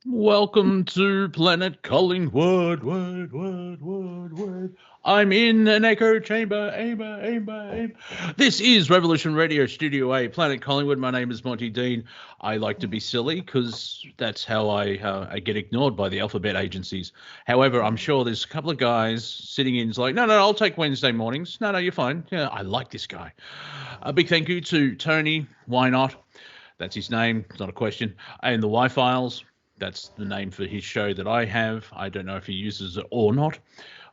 Welcome to Planet Collingwood. Word. I'm in an echo chamber. Aim. This is Revolution Radio Studio A, Planet Collingwood. My name is Monty Dean. I like to be silly because that's how I get ignored by the alphabet agencies. However, I'm sure there's a couple of guys sitting in like, no, I'll take Wednesday mornings. No, you're fine. Yeah, I like this guy. A big thank you to Tony. Why not? That's his name. It's not a question. And the Y-Files. That's the name for his show that I have. I don't know if he uses it or not.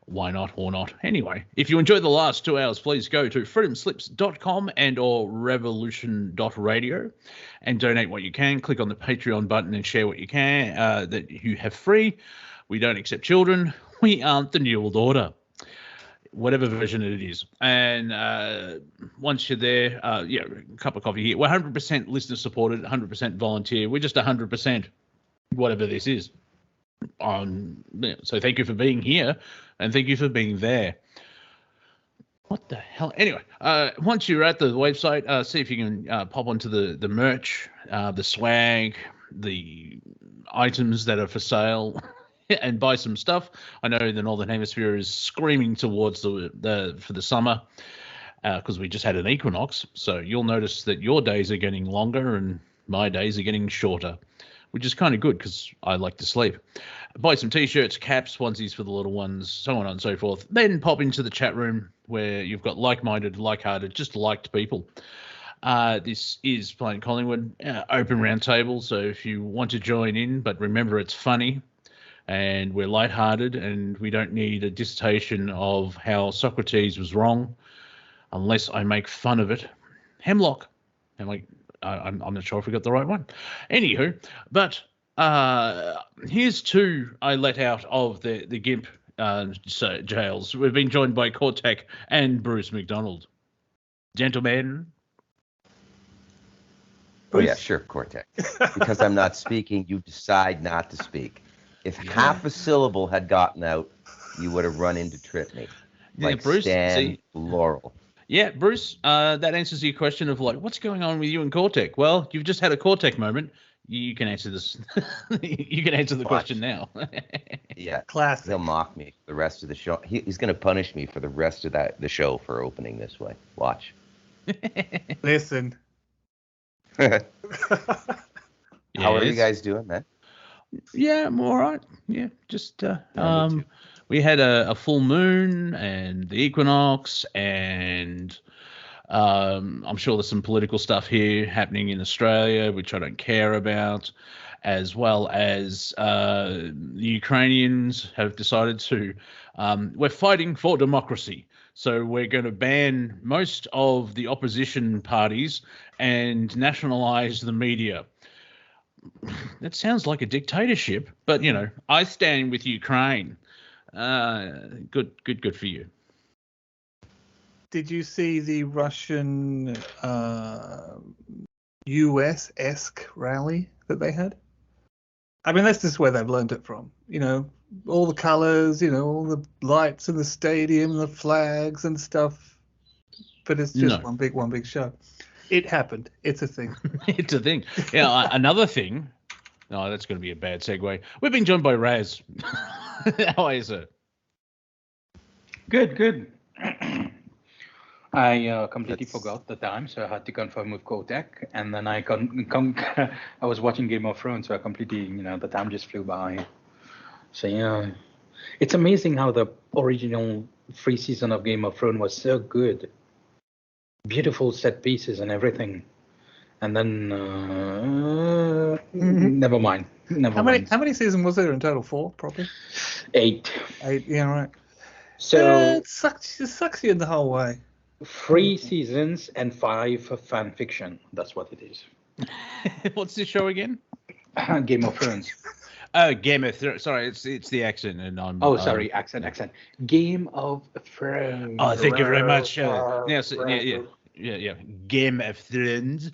Why not or not? Anyway, if you enjoyed the last 2 hours, please go to freedomslips.com and or revolution.radio and donate what you can. Click on the Patreon button and share what you can that you have free. We don't accept children. We aren't the New World Order. Whatever version it is. And once you're there, a cup of coffee here. We're 100% listener supported, 100% volunteer. We're just 100%. Whatever this is. So thank you for being here and thank you for being there. What the hell? Anyway, once you're at the website, see if you can pop onto the merch, the swag, the items that are for sale and buy some stuff. I know the Northern Hemisphere is screaming towards for the summer because we just had an equinox. So you'll notice that your days are getting longer and my days are getting shorter, which is kind of good because I like to sleep. Buy some T-shirts, caps, onesies for the little ones, so on and so forth. Then pop into the chat room where you've got like-minded, like-hearted, just liked people. This is Planet Collingwood, open round table, so if you want to join in, but remember it's funny and we're light-hearted and we don't need a dissertation of how Socrates was wrong unless I make fun of it. Hemlock. I'm not sure if we got the right one. Anywho, but here's two I let out of the GIMP jails. We've been joined by Cortek and Bruce MacDonald. Gentlemen. Oh, yeah, sure, Cortek. Because I'm not speaking, you decide not to speak. If half a syllable had gotten out, you would have run in to trip me. Like Bruce, Stan Laurel. Yeah, Bruce, that answers your question of like, what's going on with you and Cortek? Well, you've just had a Cortek moment. You can answer this. You can answer the question now. Yeah, classic. He'll mock me for the rest of the show. He's going to punish me for the rest of the show for opening this way. Watch. Listen. How are you guys doing, man? Yeah, I'm all right. Yeah, just we had a full moon and the equinox, and I'm sure there's some political stuff here happening in Australia, which I don't care about, as well as the Ukrainians have decided to, we're fighting for democracy. So we're going to ban most of the opposition parties and nationalize the media. That sounds like a dictatorship, but, I stand with Ukraine. Good for you. Did you see the Russian US-esque rally that they had? I mean, that's just where they've learned it from. All the colours, all the lights in the stadium, the flags and stuff. But it's just one big show. It happened. It's a thing. It's a thing. Yeah, another thing. No, that's going to be a bad segue. We've been joined by Raz. How are you, sir? Good. I completely forgot the time, so I had to confirm with Cortek, and then I was watching Game of Thrones, so I completely, the time just flew by. So yeah, it's amazing how the original 3 season of Game of Thrones was so good, beautiful set pieces and everything, and then never mind. How many seasons was there in total? 4, probably. 8. 8, yeah, right. So it sucks you in the whole way. 3 seasons and 5 fan fiction. That's what it is. What's the show again? Game of Thrones. Oh, Game of Thrones. Sorry, it's the accent, and I'm. Oh, sorry, accent. Game of Thrones. Oh, thank you very much. Yes, yeah. Game of Thrones.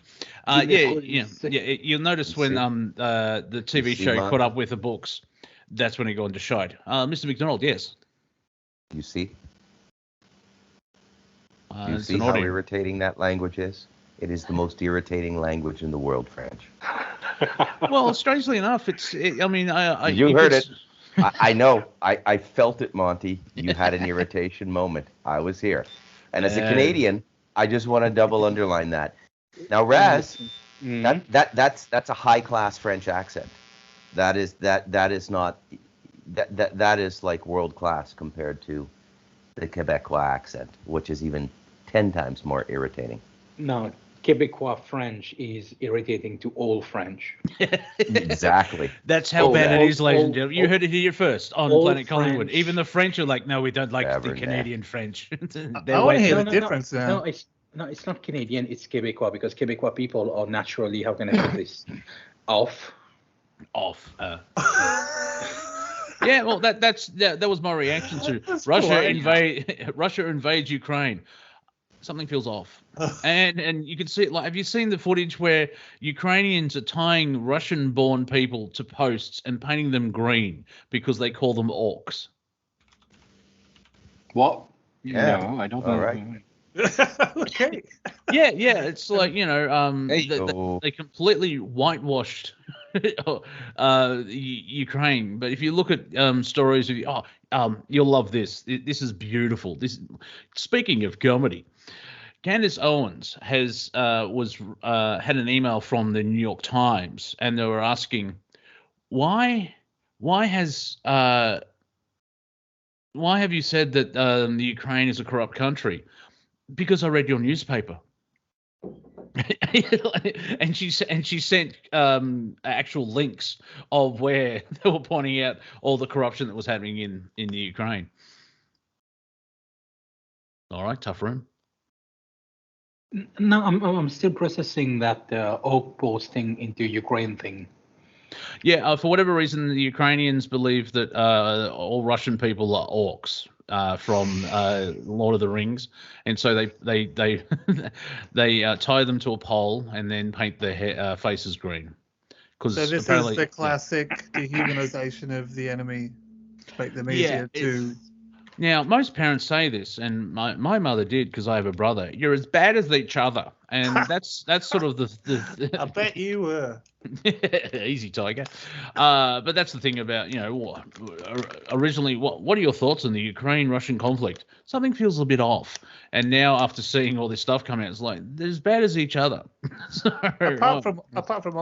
You'll notice when the TV show caught up with the books, that's when it got into shite. Mr. MacDonald, yes. You see? Do you see how irritating that language is? It is the most irritating language in the world, French. Well, strangely enough, I mean, You heard it. I know. I felt it, Monty. You had an irritation moment. I was here. And as a Canadian, I just want to double underline that. Now, Raz, that's a high class French accent. That is not that is like world class compared to the Quebecois accent, which is even 10 times more irritating. No, Quebecois French is irritating to all French. Exactly. That's how bad it is, ladies and gentlemen. You heard it here first on Planet Collingwood. French. Even the French are like, no, we don't like the Cabernet. Canadian French. I want to hear the difference now. No, it's not Canadian. It's Quebecois, because Quebecois people are naturally, how can I put this, off. Yeah, well, that was my reaction to Russia invades Ukraine. Something feels off, and you can see it. Like, have you seen the footage where Ukrainians are tying Russian-born people to posts and painting them green because they call them orcs? What? Yeah. No, I don't know. All right. Okay. Yeah, it's like, they completely whitewashed Ukraine. But if you look at stories of, you'll love this. This is beautiful. Speaking of comedy, Candace Owens had an email from the New York Times, and they were asking why have you said that the Ukraine is a corrupt country? Because I read your newspaper. and she sent actual links of where they were pointing out all the corruption that was happening in the Ukraine. All right, tough room. No, I'm still processing that oak posting into Ukraine thing. Yeah, for whatever reason, the Ukrainians believe that all Russian people are orcs from Lord of the Rings, and so they tie them to a pole and then paint their faces green. So this is the classic dehumanization of the enemy, make them easier to. Now, most parents say this, and my mother did, because I have a brother. You're as bad as each other, and that's sort of the I bet you were. Easy, Tiger. But that's the thing about, originally, what are your thoughts on the Ukraine-Russian conflict? Something feels a bit off. And now, after seeing all this stuff come out, it's like, they're as bad as each other. Apart from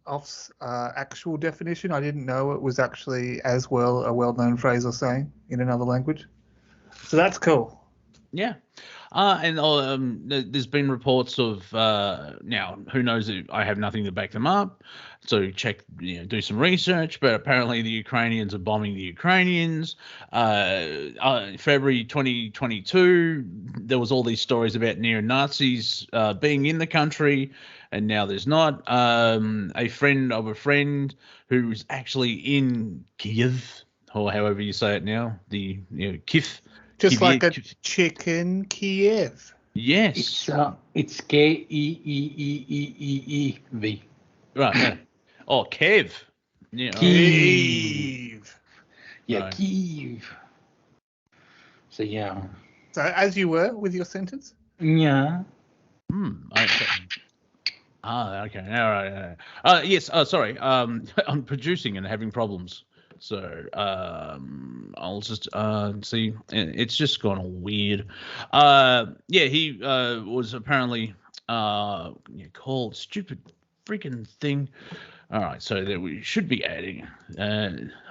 Off's actual definition, I didn't know it was actually as well a well-known phrase or saying in another language. So that's cool. Yeah. And there's been reports of now, who knows? I have nothing to back them up. So check, do some research. But apparently the Ukrainians are bombing the Ukrainians. February 2022, there was all these stories about neo-Nazis being in the country, and now there's not. A friend of a friend who's actually in Kiev, or however you say it now, the Kiev. Just Kiev, like a chicken Kiev. Yes. It's Keeeeeeev. Right. Yeah. Oh, Kev. Yeah. Kiev. Yeah, Right. Kiev. So yeah. So as you were with your sentence? Yeah. Okay. Okay. All right. Yes. Sorry. I'm producing and having problems. So I'll just see. It's just gone all weird. He was apparently called stupid freaking thing. All right, so that we should be adding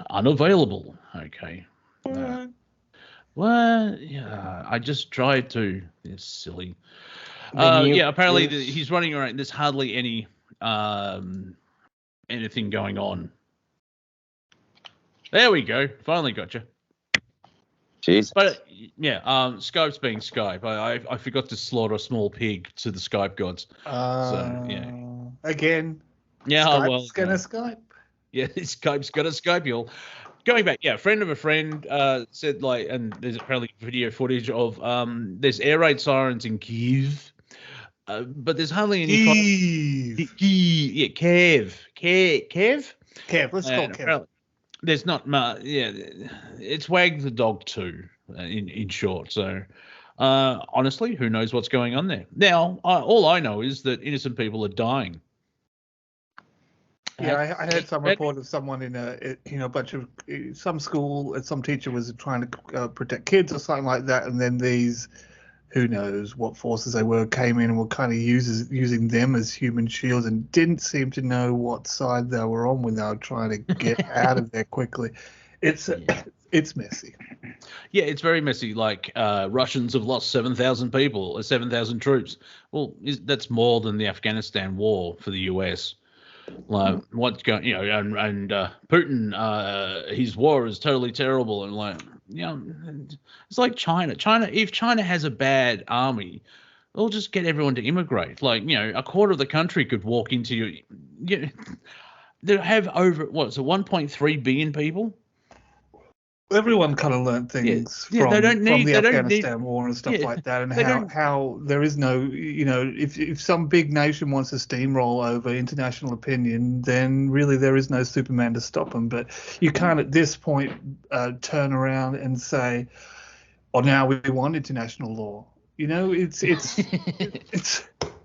unavailable. Okay. What? Yeah, I just tried to. It's silly. Apparently he's running around. There's hardly any anything going on. There we go. Finally got you. Jeez. But yeah, Skype's being Skype. I forgot to slaughter a small pig to the Skype gods. Again. Yeah. Skype's gonna Skype. Yeah, Skype's gonna Skype you all. Going back, friend of a friend said, and there's apparently video footage of there's air raid sirens in Kiev, but there's hardly any. Kiev. Kiev. Let's call Kev. There's not much. Yeah, it's Wag the dog too, in short. So, honestly, who knows what's going on there? Now, all I know is that innocent people are dying. Yeah, I heard some report of someone in a bunch of some school, some teacher was trying to protect kids or something like that, and then these, who knows what forces they were, came in and were kind of using them as human shields and didn't seem to know what side they were on when they were trying to get out of there quickly. It's messy. Yeah, it's very messy. Like Russians have lost 7,000 people, or 7,000 troops. Well, that's more than the Afghanistan war for the US. Like what's going, and Putin, his war is totally terrible, and it's like China. If China has a bad army, they'll just get everyone to immigrate. Like a quarter of the country could walk into they have over 1.3 billion people. Everyone kind of learned things from the Afghanistan war and stuff like that, and how there is no, if some big nation wants to steamroll over international opinion, then really there is no Superman to stop them. But you can't at this point turn around and say, "Oh, now we want international law." It's.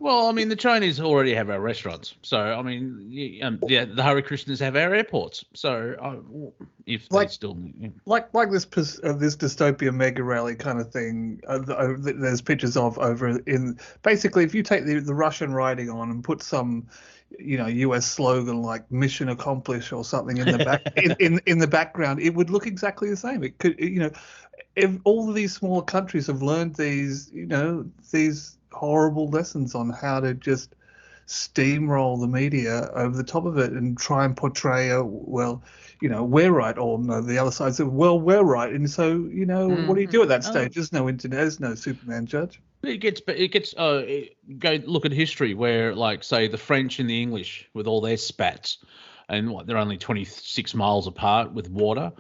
Well, I mean, the Chinese already have our restaurants, so I mean, the Hare Krishnas have our airports. So if they still like this dystopia mega rally kind of thing, there's pictures of over in basically if you take the Russian writing on and put some US slogan like "Mission Accomplished" or something in the back in the background, it would look exactly the same. It could if all of these smaller countries have learned these horrible lessons on how to just steamroll the media over the top of it and try and portray we're right, or no, the other side says, well, we're right, and so what do you do at that stage? There's no internet, there's no Superman judge. It gets go look at history where, like, say, the French and the English with all their spats, and they're only 26 miles apart with water,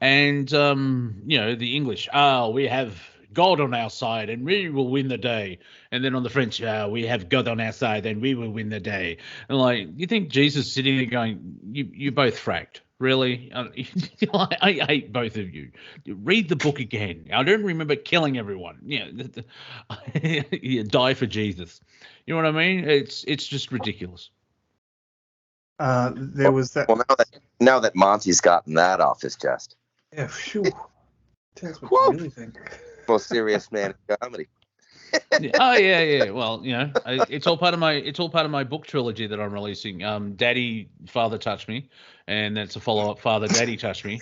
and the English, we have God on our side and we will win the day, and then on the French, we have God on our side and we will win the day. And like, you think Jesus sitting there going, you both fracked, really? I hate both of you. Read the book again. I don't remember killing everyone. Die for Jesus. You know what I mean? It's just ridiculous. There was that. Well, now that Monty's gotten that off his chest. Yeah, phew. Tell us what you really think. Most serious man in comedy. Yeah. Well, it's all part of my book trilogy that I'm releasing. Daddy, Father Touched Me, and that's a follow-up. Father, Daddy Touched Me.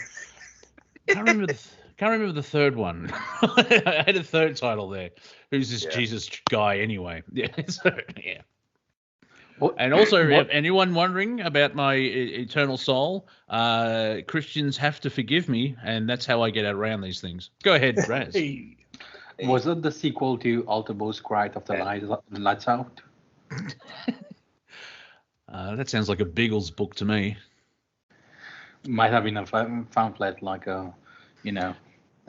Can't remember the third one. I had a third title there. Who's this Jesus guy anyway? Yeah. So, yeah. And also, if anyone wondering about my eternal soul, Christians have to forgive me, and that's how I get around these things. Go ahead, Raz. Was it the sequel to Alterbo's Cried of the Lights Out? That sounds like a Biggles book to me. Might have been a pamphlet, like a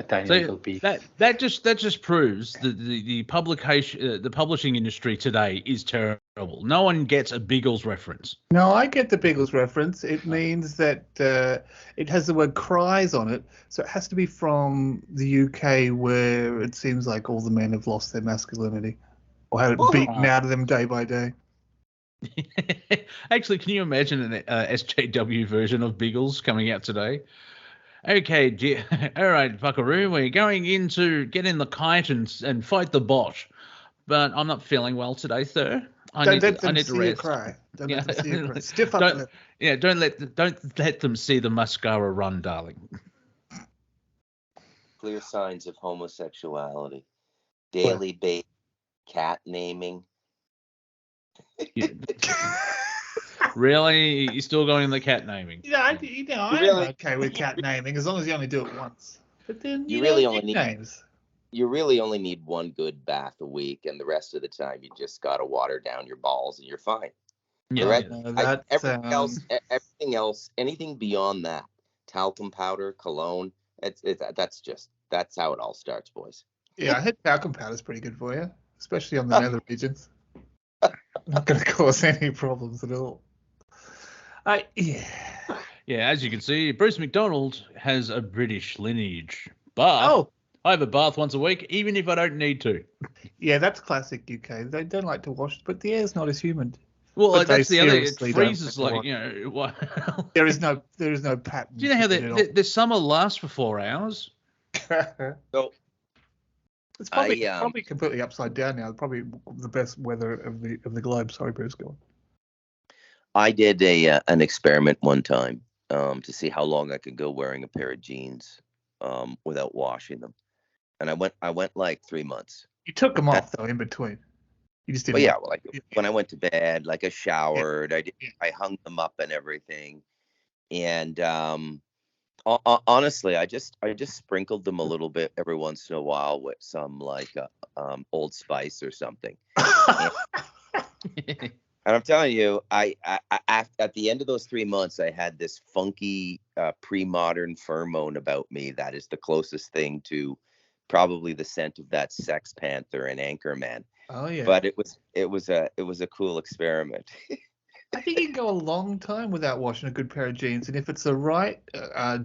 tiny little piece. That just proves that the publishing industry today is terrible. No one gets a Biggles reference. No, I get the Biggles reference. It means that it has the word cries on it, so it has to be from the UK, where it seems like all the men have lost their masculinity or had it beaten out of them day by day. Actually, can you imagine an SJW version of Biggles coming out today? Okay, all right, Buckaroo, we're going in to get in the kite and fight the bot. But I'm not feeling well today, sir. I need to rest. Cry. Don't let them see you cry. Stiff upper lip. Yeah, don't let them see the mascara run, darling. Clear signs of homosexuality. Daily bait, cat naming. Really? You're still going in the cat naming? I'm okay with cat naming as long as you only do it once. But then you really only need names. You really only need one good bath a week, and the rest of the time you just gotta water down your balls, and you're fine. Yeah. Everything else, anything beyond that, talcum powder, cologne, that's how it all starts, boys. Yeah, I heard talcum powder's pretty good for you, especially on the nether regions. Not going to cause any problems at all. Yeah, as you can see, Bruce MacDonald has a British lineage, but I have a bath once a week, even if I don't need to. Yeah, that's classic UK. They don't like to wash, but the air's not as humid. Well, But that's they the other. It seriously don't freezes think like what- what? There is no pattern. Do you know how to it at all. the summer lasts for 4 hours? So It's probably, I, probably completely upside down now. Probably the best weather of the globe. Sorry, Bruce, go on. I did an experiment one time to see how long I could go wearing a pair of jeans without washing them, and I went like 3 months. You took them off though in between. You just didn't. But yeah, like when I went to bed, like I showered, Yeah. I hung them up and everything, and honestly, I just sprinkled them a little bit every once in a while with some like Old Spice or something. And I'm telling you, I at the end of those 3 months, I had this funky pre-modern pheromone about me that is the closest thing to probably the scent of that Sex Panther and Anchorman. Oh yeah. But it was a cool experiment. I think you can go a long time without washing a good pair of jeans, and if it's the right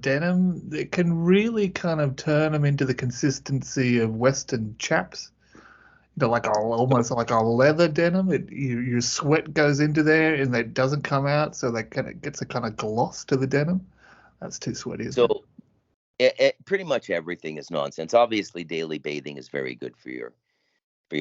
denim, it can really kind of turn them into the consistency of Western chaps. You know, like almost like a leather denim. Your sweat goes into there and it doesn't come out, so that kind of gets a kind of gloss to the denim. That's too sweaty. So pretty much everything is nonsense. Obviously, daily bathing is very good for your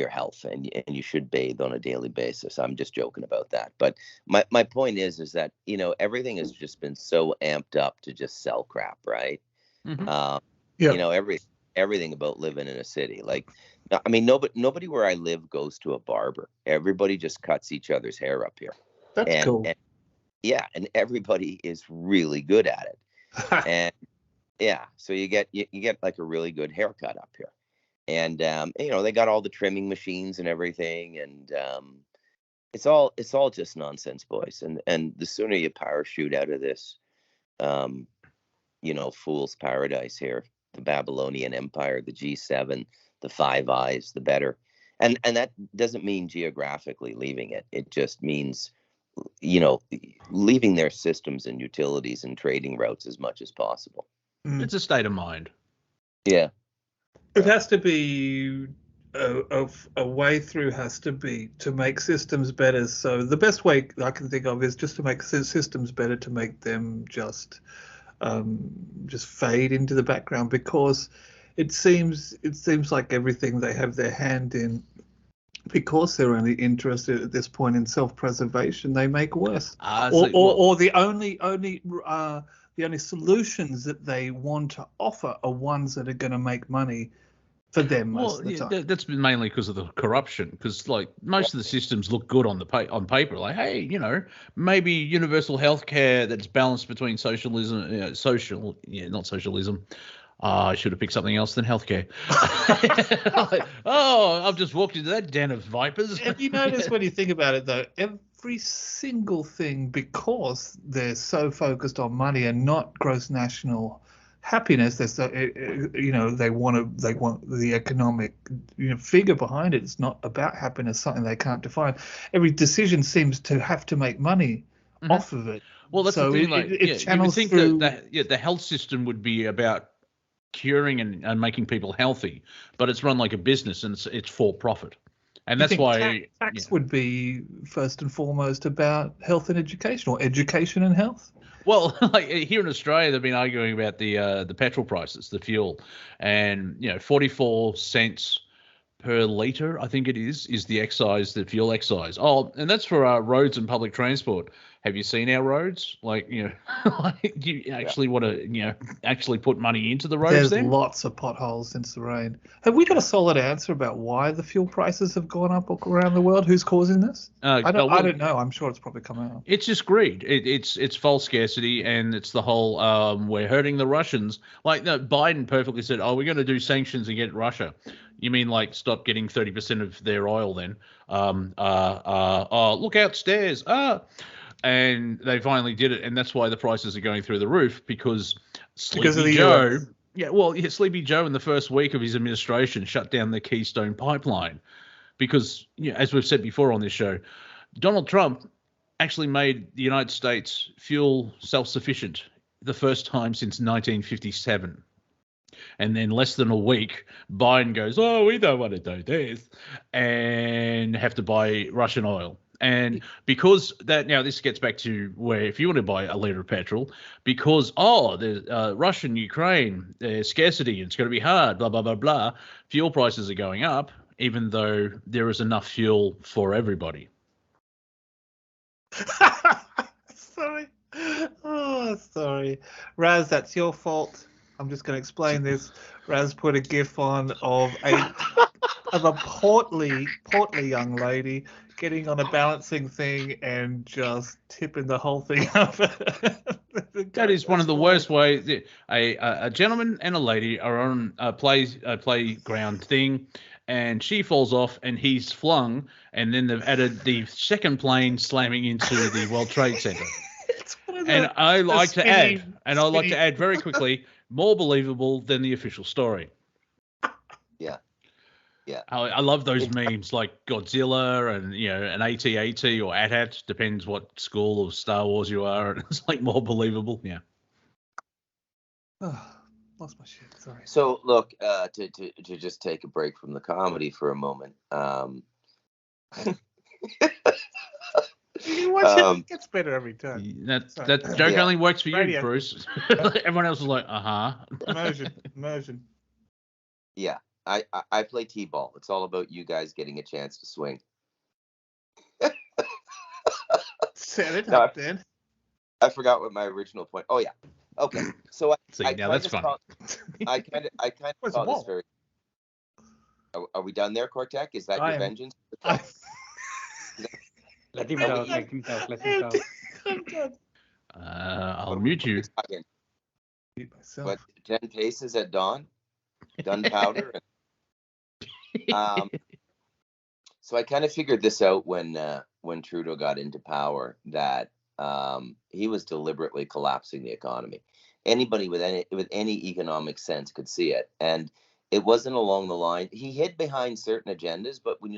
health, and you should bathe on a daily basis. I'm just joking about that. But my point is that, you know, everything has just been so amped up to just sell crap, right? Mhm. You know, everything about living in a city. Like, I mean, nobody where I live goes to a barber. Everybody just cuts each other's hair up here. That's cool. And yeah, and everybody is really good at it. And yeah, so you get like a really good haircut up here. And you know, they got all the trimming machines and everything, and it's all just nonsense, boys. And the sooner you parachute out of this, you know, fool's paradise here, the Babylonian Empire, the G7, the Five Eyes, the better. And that doesn't mean geographically leaving it. It just means, you know, leaving their systems and utilities and trading routes as much as possible. It's a state of mind. Yeah. It has to be a way through has to be to make systems better. So the best way I can think of is just to make systems better, to make them just fade into the background, because it seems like everything they have their hand in, because they're only interested at this point in self-preservation, they make worse. Or the only solutions that they want to offer are ones that are going to make money for them most of the time. That's been mainly because of the corruption. Because like most of the systems look good on paper. Like, hey, you know, maybe universal healthcare that's balanced between socialism, not socialism. I should have picked something else than healthcare. Like, I've just walked into that den of vipers. Have you noticed when you think about it, though, every single thing, because they're so focused on money and not gross national happiness, they're so, you know, they want the economic, you know, figure behind it. It's not about happiness, something they can't define. Every decision seems to have to make money off of it. Well, that's so the thing. it channels you would think through. that the health system would be about curing and making people healthy, but it's run like a business, and it's for profit. And that's why tax would be first and foremost about health and education, or education and health. Well, like here in Australia, they've been arguing about the petrol prices, the fuel, and 44 cents per litre, I think it is the excise, the fuel excise. Oh, and that's for roads and public transport. Have you seen our roads? Like, like do you actually want to, actually put money into the roads? There's lots of potholes since the rain. Have we got a solid answer about why the fuel prices have gone up around the world? Who's causing this? I don't know. I'm sure it's probably come out. It's just greed. It's false scarcity, and it's the whole we're hurting the Russians. Like, no, Biden perfectly said, we're going to do sanctions against Russia. You mean like stop getting 30% of their oil then? Look outstairs. And they finally did it, and that's why the prices are going through the roof, because Sleepy Joe. US. Sleepy Joe in the first week of his administration shut down the Keystone Pipeline, because as we've said before on this show, Donald Trump actually made the United States fuel self-sufficient the first time since 1957. And then less than a week, Biden goes, we don't want to do this, and have to buy Russian oil. And because that, now this gets back to where if you want to buy a liter of petrol, because there's Russia and Ukraine, there's scarcity, it's going to be hard, blah blah blah blah. Fuel prices are going up, even though there is enough fuel for everybody. Sorry. Oh, sorry. Raz, that's your fault. I'm just going to explain this. Raz put a gif on of a portly young lady getting on a balancing thing and just tipping the whole thing over. That is one of the worst ways. A gentleman and a lady are on a playground thing, and she falls off and he's flung, and then they've added the second plane slamming into the World Trade Center. And I like to add very quickly, more believable than the official story. Yeah. Yeah. I love those memes like Godzilla and, an AT-AT or AT-AT, depends what school of Star Wars you are, and it's like more believable. Yeah. Oh, lost my shit. Sorry. So look, to just take a break from the comedy for a moment. You watch it, it gets better every time. That joke only works for you, Bruce. Everyone else is like, Immersion. Yeah, I play t-ball. It's all about you guys getting a chance to swing. Set it up, then. I forgot what my original point. Oh yeah. Okay. So that's funny. I kind of thought this very. Are we done there, Cortek? Is that your vengeance? Let him talk. Let him talk. I'm done. I'll mute you. Mute myself. But 10 paces at dawn, gunpowder. So I kind of figured this out when Trudeau got into power, that he was deliberately collapsing the economy. Anybody with any economic sense could see it, and it wasn't along the line. He hid behind certain agendas, but when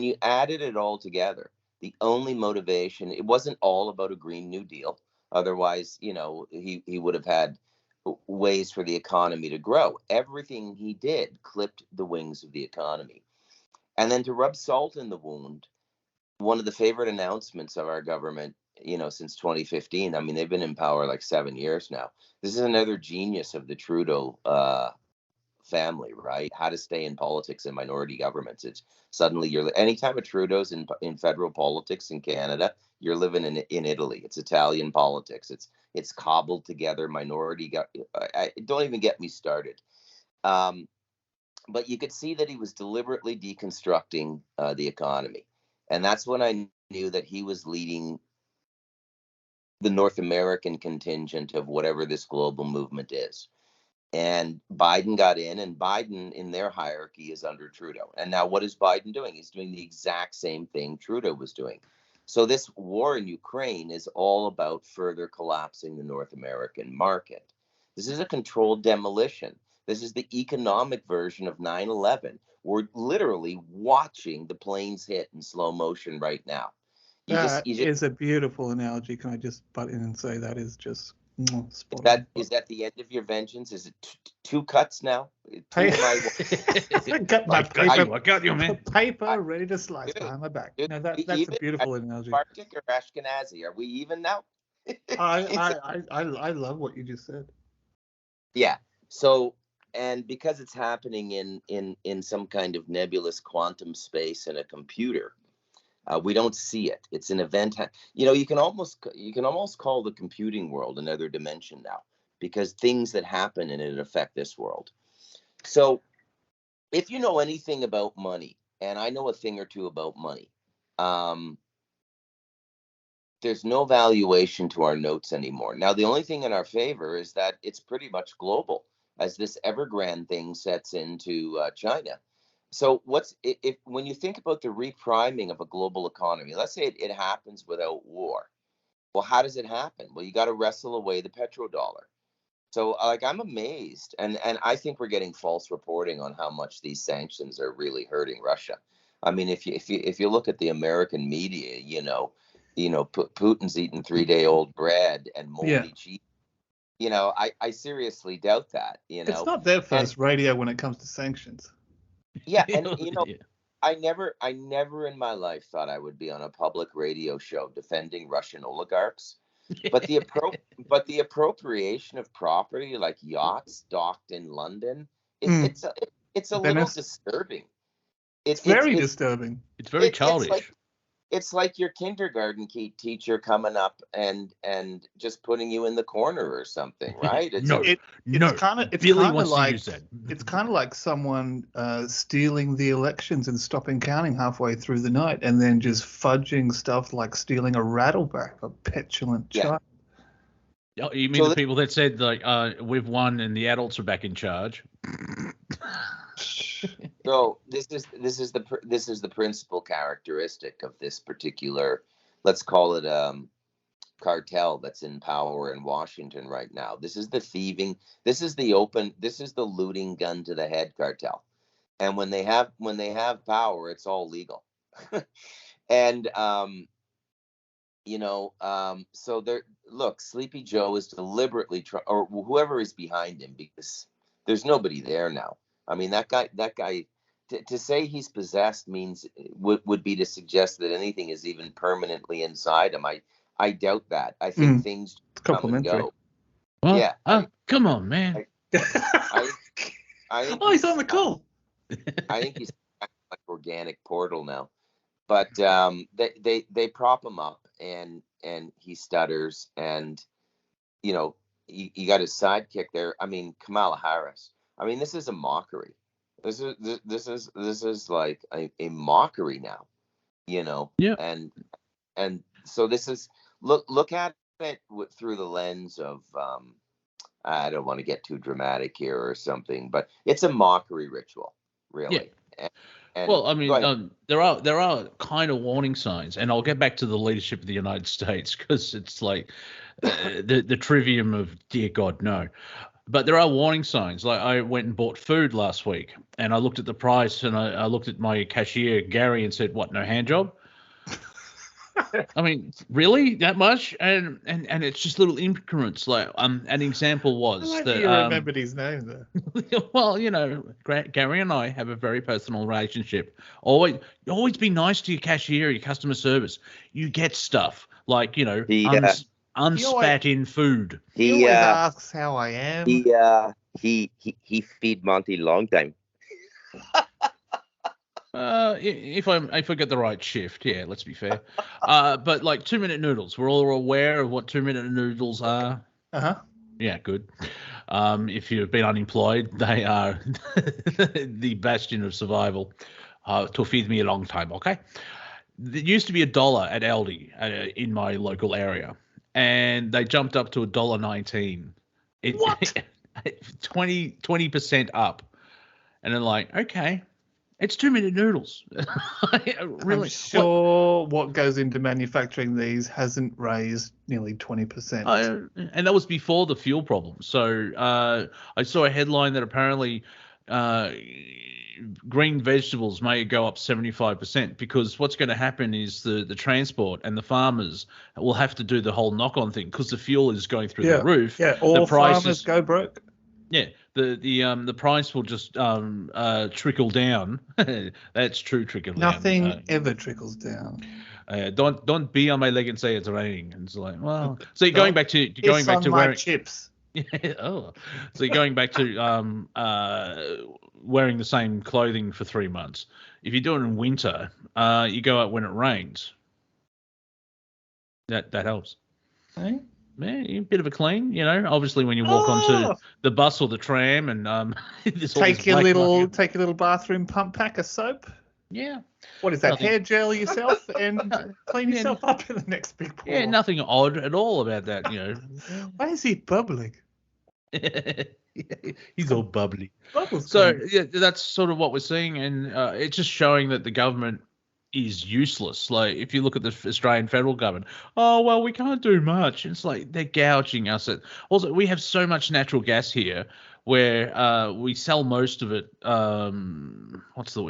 you added it all together, the only motivation, it wasn't all about a Green New Deal. Otherwise, he would have had ways for the economy to grow. Everything he did clipped the wings of the economy. And then to rub salt in the wound, one of the favorite announcements of our government, since 2015, I mean, they've been in power like 7 years now. This is another genius of the Trudeau family, right? How to stay in politics and minority governments. It's suddenly anytime a Trudeau's in federal politics in Canada, you're living in Italy. It's Italian politics. It's cobbled together minority. Don't even get me started. But you could see that he was deliberately deconstructing the economy, and that's when I knew that he was leading the North American contingent of whatever this global movement is. And Biden got in, and Biden in their hierarchy is under Trudeau. And now what is Biden doing? He's doing the exact same thing Trudeau was doing. So this war in Ukraine is all about further collapsing the North American market. This is a controlled demolition. This is the economic version of 9/11. We're literally watching the planes hit in slow motion right now. That is a beautiful analogy. Can I just butt in and say that is just spot on. Is that the end of your vengeance? Is it two cuts now? I got you, man. Paper ready to slice behind my back. No, that's a beautiful analogy. Arctic or Ashkenazi? Are we even now? I love what you just said. Yeah. So, and because it's happening in some kind of nebulous quantum space in a computer, we don't see it. It's an event. You can almost call the computing world another dimension now, because things that happen in it affect this world. So if you know anything about money, and I know a thing or two about money, there's no valuation to our notes anymore. Now, the only thing in our favor is that it's pretty much global as this Evergrande thing sets into China. So when you think about the repriming of a global economy, let's say it happens without war. Well, how does it happen? Well, you got to wrestle away the petrodollar. So I'm amazed. And I think we're getting false reporting on how much these sanctions are really hurting Russia. I mean, if you look at the American media, Putin's eating 3-day-old bread and moldy cheese. I seriously doubt that. It's not their first radio when it comes to sanctions. Yeah, and never in my life thought I would be on a public radio show defending Russian oligarchs. But the appropriation of property like yachts docked in London, it's a little disturbing. It's very disturbing. It's very childish. It's like your kindergarten teacher coming up and just putting you in the corner or something, right? It's kind of like someone stealing the elections and stopping counting halfway through the night, and then just fudging stuff like stealing a rattleback, a petulant child. Oh, you mean the people that said like we've won and the adults are back in charge? So this is the principal characteristic of this particular, let's call it cartel that's in power in Washington right now. This is the thieving. This is the looting gun to the head cartel. And when they have power, it's all legal. And so look, Sleepy Joe is deliberately or whoever is behind him, because there's nobody there now. I mean, that guy, to say he's possessed means would be to suggest that anything is even permanently inside him. I doubt that. I think things come and go. Well, yeah. Come on, man. I think he's on the call. I think he's like organic portal now. But they prop him up and he stutters, and you got his sidekick there. I mean, Kamala Harris. I mean, this is a mockery. This is like a mockery now, Yeah. And so this is look at it through the lens of I don't want to get too dramatic here or something, but it's a mockery ritual, really. Yeah. And well, I mean, there are kind of warning signs, and I'll get back to the leadership of the United States because it's like the trivium of dear God, no. But there are warning signs. Like I went and bought food last week, and I looked at the price, and I looked at my cashier Gary and said, "What? No hand job?" I mean, really, that much? And it's just little increments. Like an example was that you remembered his name though. Well, Gary and I have a very personal relationship. Always be nice to your cashier, your customer service. You get stuff like unspat in food. He always asks how I am. He feed Monty long time. If I get the right shift, yeah, let's be fair. But like 2-minute noodles, we're all aware of what 2-minute noodles are. Yeah, good. If you've been unemployed, they are the bastion of survival. To feed me a long time, okay? It used to be $1 at Aldi in my local area, and they jumped up to $1.19. What? 20% up, and they're like, okay. It's 2-minute noodles. Really? I'm sure what goes into manufacturing these hasn't raised nearly 20%. And that was before the fuel problem. So I saw a headline that apparently green vegetables may go up 75% because what's going to happen is the transport and the farmers will have to do the whole knock-on thing because the fuel is going through the roof. Yeah, all farmers go broke. Yeah, the price will just trickle down. That's true, trickle down. Nothing ever trickles down. Don't be on my leg and say it's raining. And it's like, well, so you're going back to wearing chips. Yeah. Oh, so you're going back to wearing the same clothing for 3 months. If you do it in winter, you go out when it rains. That helps. Hey? Yeah, a bit of a clean, Obviously, when you walk onto the bus or the tram, and take your little bathroom pump pack of soap. Yeah. What is that? Hair gel yourself and clean yourself up in the next big pool. Yeah, nothing odd at all about that. Why is he bubbling? He's all bubbly. So yeah, that's sort of what we're seeing, and it's just showing that the government is useless. Like if you look at the Australian federal government, oh well, we can't do much. It's like they're gouging us. Also, we have so much natural gas here, where we sell most of it.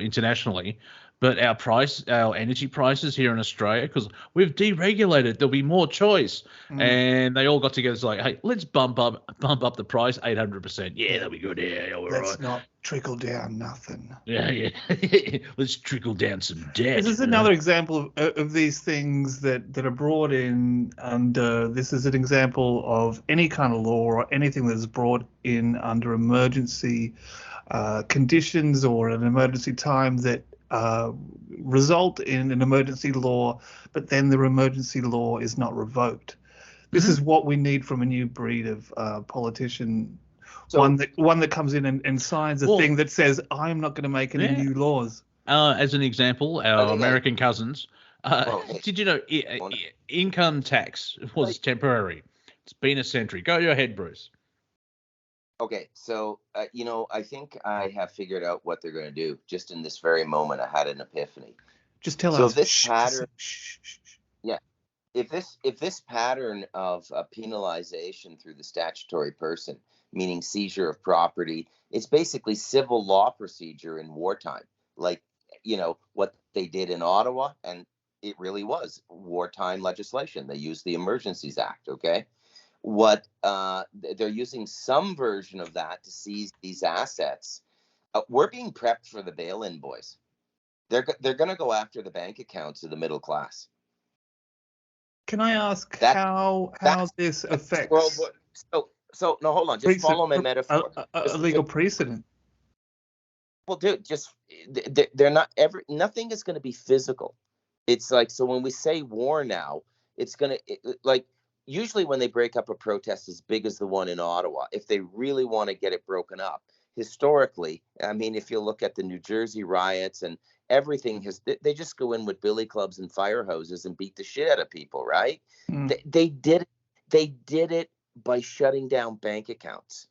Internationally, but our energy prices here in Australia, because we've deregulated, there'll be more choice, and they all got together. It's like, hey, let's bump up the price 800%. Yeah, that'll be good. Yeah, all Let's right. not trickle down nothing. Yeah. Let's trickle down some debt. This is another example of these things that are brought in under. This is an example of any kind of law or anything that's brought in under emergency conditions or an emergency time that result in an emergency law, but then the emergency law is not revoked. This is what we need from a new breed of politician. So, one that comes in and signs a thing that says, I'm not going to make any new laws. As an example, our American cousins, did you know income tax was temporary? It's been a century. Go ahead, Bruce. Okay, so, I think I have figured out what they're going to do. Just in this very moment, I had an epiphany. Just tell us. So this pattern, if this pattern of penalization through the statutory person, meaning seizure of property, it's basically civil law procedure in wartime, like, what they did in Ottawa, and it really was wartime legislation. They used the Emergencies Act, okay? What they're using some version of that to seize these assets. We're being prepped for the bail-in, boys. They're going to go after the bank accounts of the middle class. Can I ask how this affects World War? So no, hold on. Just follow my metaphor. A legal precedent. Well, dude, they're not nothing is going to be physical. It's like, so when we say war now, it's going to like. Usually when they break up a protest as big as the one in Ottawa, if they really want to get it broken up, historically, I mean, if you look at the New Jersey riots and everything, they just go in with billy clubs and fire hoses and beat the shit out of people, right? They did it by shutting down bank accounts.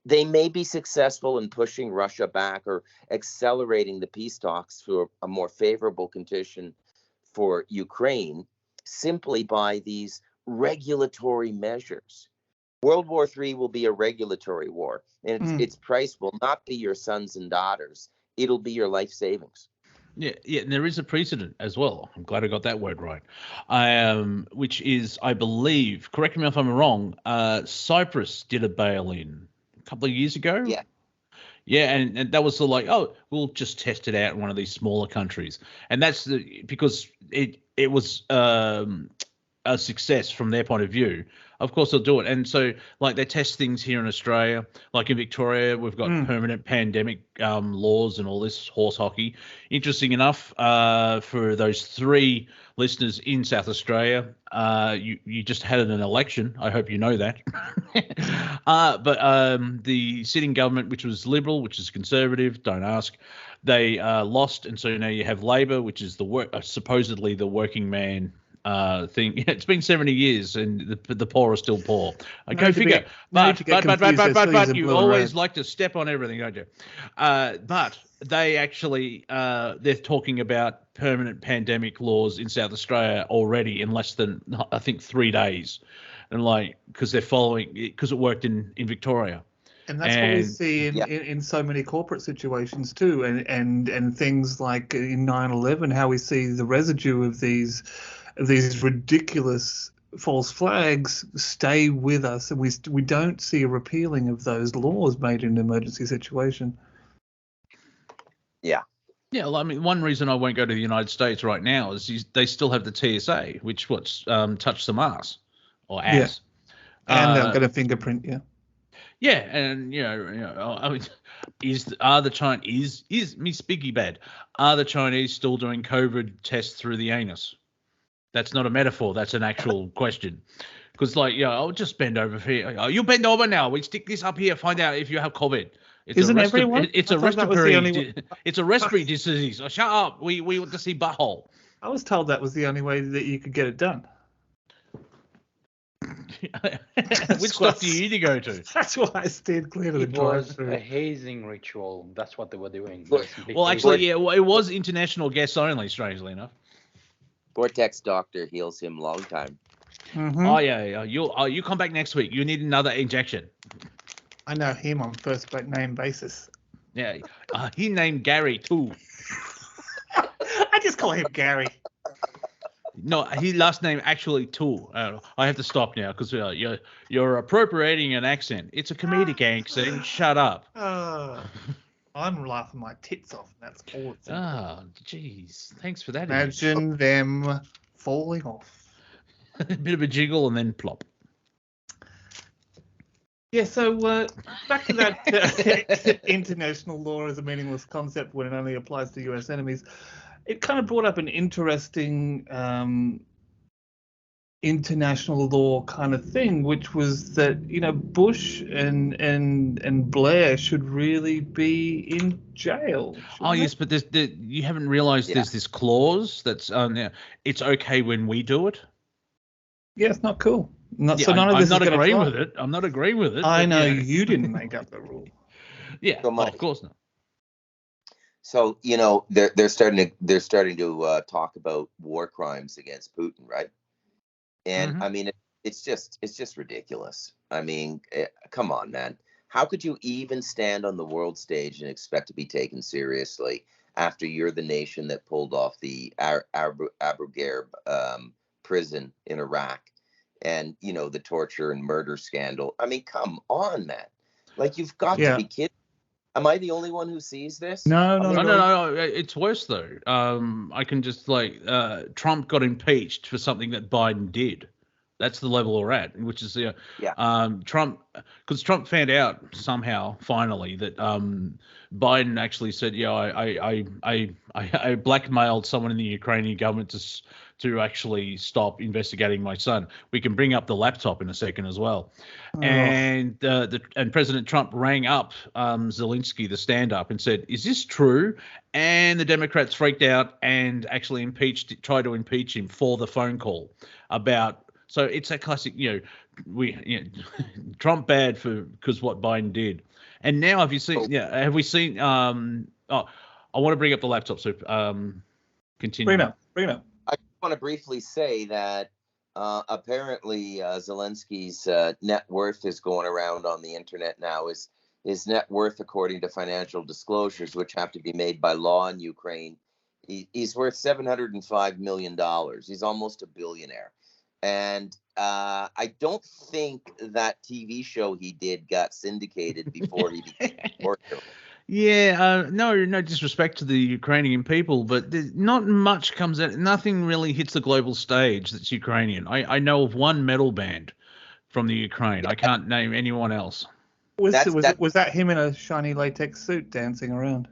They may be successful in pushing Russia back or accelerating the peace talks for a more favorable condition for Ukraine simply by these regulatory measures. World War III will be a regulatory war, and its price will not be your sons and daughters. It'll be your life savings. Yeah, and there is a precedent as well. I'm glad I got that word right. Which is, I believe, correct me if I'm wrong, Cyprus did a bail-in a couple of years ago. Yeah. Yeah, and that was sort of like, oh, we'll just test it out in one of these smaller countries. And that's because it was a success from their point of view. Of course they'll do it. And so like they test things here in Australia, like in Victoria, we've got permanent pandemic laws and all this horse hockey. Interesting enough, for those 3 listeners in South Australia, you just had an election. I hope you know that. But the sitting government, which was Liberal, which is Conservative, don't ask, they lost. And so now you have Labor, which is supposedly the working man thing. Yeah, it's been 70 years and the poor are still poor. Go figure. But you always like to step on everything, don't you? But they actually they're talking about permanent pandemic laws in South Australia already in less than, I think, 3 days, and like because it worked in Victoria. And that's what we see in so many corporate situations too, and things like in 9/11, how we see the residue of these ridiculous false flags stay with us, and we don't see a repealing of those laws made in an emergency situation. Yeah. Yeah, well, I mean, one reason I won't go to the United States right now is they still have the TSA, which touch some ass or ass. Yeah. And they're going to fingerprint you. Yeah, and I mean, is me speaky bad? Are the Chinese still doing COVID tests through the anus? That's not a metaphor. That's an actual question. Because, I'll just bend over here. Oh, you bend over now. We stick this up here. Find out if you have COVID. Isn't everyone? It's a respiratory. It's a respiratory disease. Oh, shut up. We want to see butthole. I was told that was the only way that you could get it done. Which stuff do you need to go to? That's why I stayed clear of the drive-through. It was a hazing ritual. That's what they were doing. Well, actually, it was international guests only, strangely enough. Cortek's doctor heals him long time. Mm-hmm. Oh yeah. You come back next week. You need another injection. I know him on first name basis. Yeah, he named Gary too. I just call him Gary. No, his last name actually Tool. I have to stop now because you're appropriating an accent. It's a comedic accent. Shut up. I'm laughing my tits off. That's all it's. Ah, jeez. Thanks for that. Imagine them falling off. A bit of a jiggle and then plop. Yeah, so back to that international law as a meaningless concept when it only applies to US enemies. It kind of brought up an interesting international law kind of thing, which was that, you know, Bush and Blair should really be in jail. Oh, yes, but you haven't realised there's this clause that's it's okay when we do it. Yeah, it's not cool. I'm not agreeing with it. I'm not agreeing with it. I know you didn't make up the rule. Yeah, of course not. So, you know, they're starting to talk about war crimes against Putin, right? And I mean, it's just ridiculous. I mean, come on, man. How could you even stand on the world stage and expect to be taken seriously after you're the nation that pulled off the Abu Ghraib prison in Iraq, and, you know, the torture and murder scandal? I mean, come on, man. Like, you've got to be kidding. Am I the only one who sees this? No. It's worse though. I can just Trump got impeached for something that Biden did. That's the level we're at, which is Trump, because Trump found out somehow finally that Biden actually said, I blackmailed someone in the Ukrainian government to actually stop investigating my son. We can bring up the laptop in a second as well. And President Trump rang up Zelensky, the stand-up, and said, "Is this true?" And the Democrats freaked out and actually tried to impeach him for the phone call about. So it's a classic, Trump bad because what Biden did. And now have we seen? I want to bring up the laptop. So continue. Bring it up. I want to briefly say that apparently Zelensky's net worth is going around on the internet now. His net worth, according to financial disclosures, which have to be made by law in Ukraine, he's worth $705 million. He's almost a billionaire. And I don't think that TV show he did got syndicated before he became a Yeah, no disrespect to the Ukrainian people, but not much comes out. Nothing really hits the global stage that's Ukrainian. I know of one metal band from the Ukraine. I can't name anyone else. Was that him in a shiny latex suit dancing around?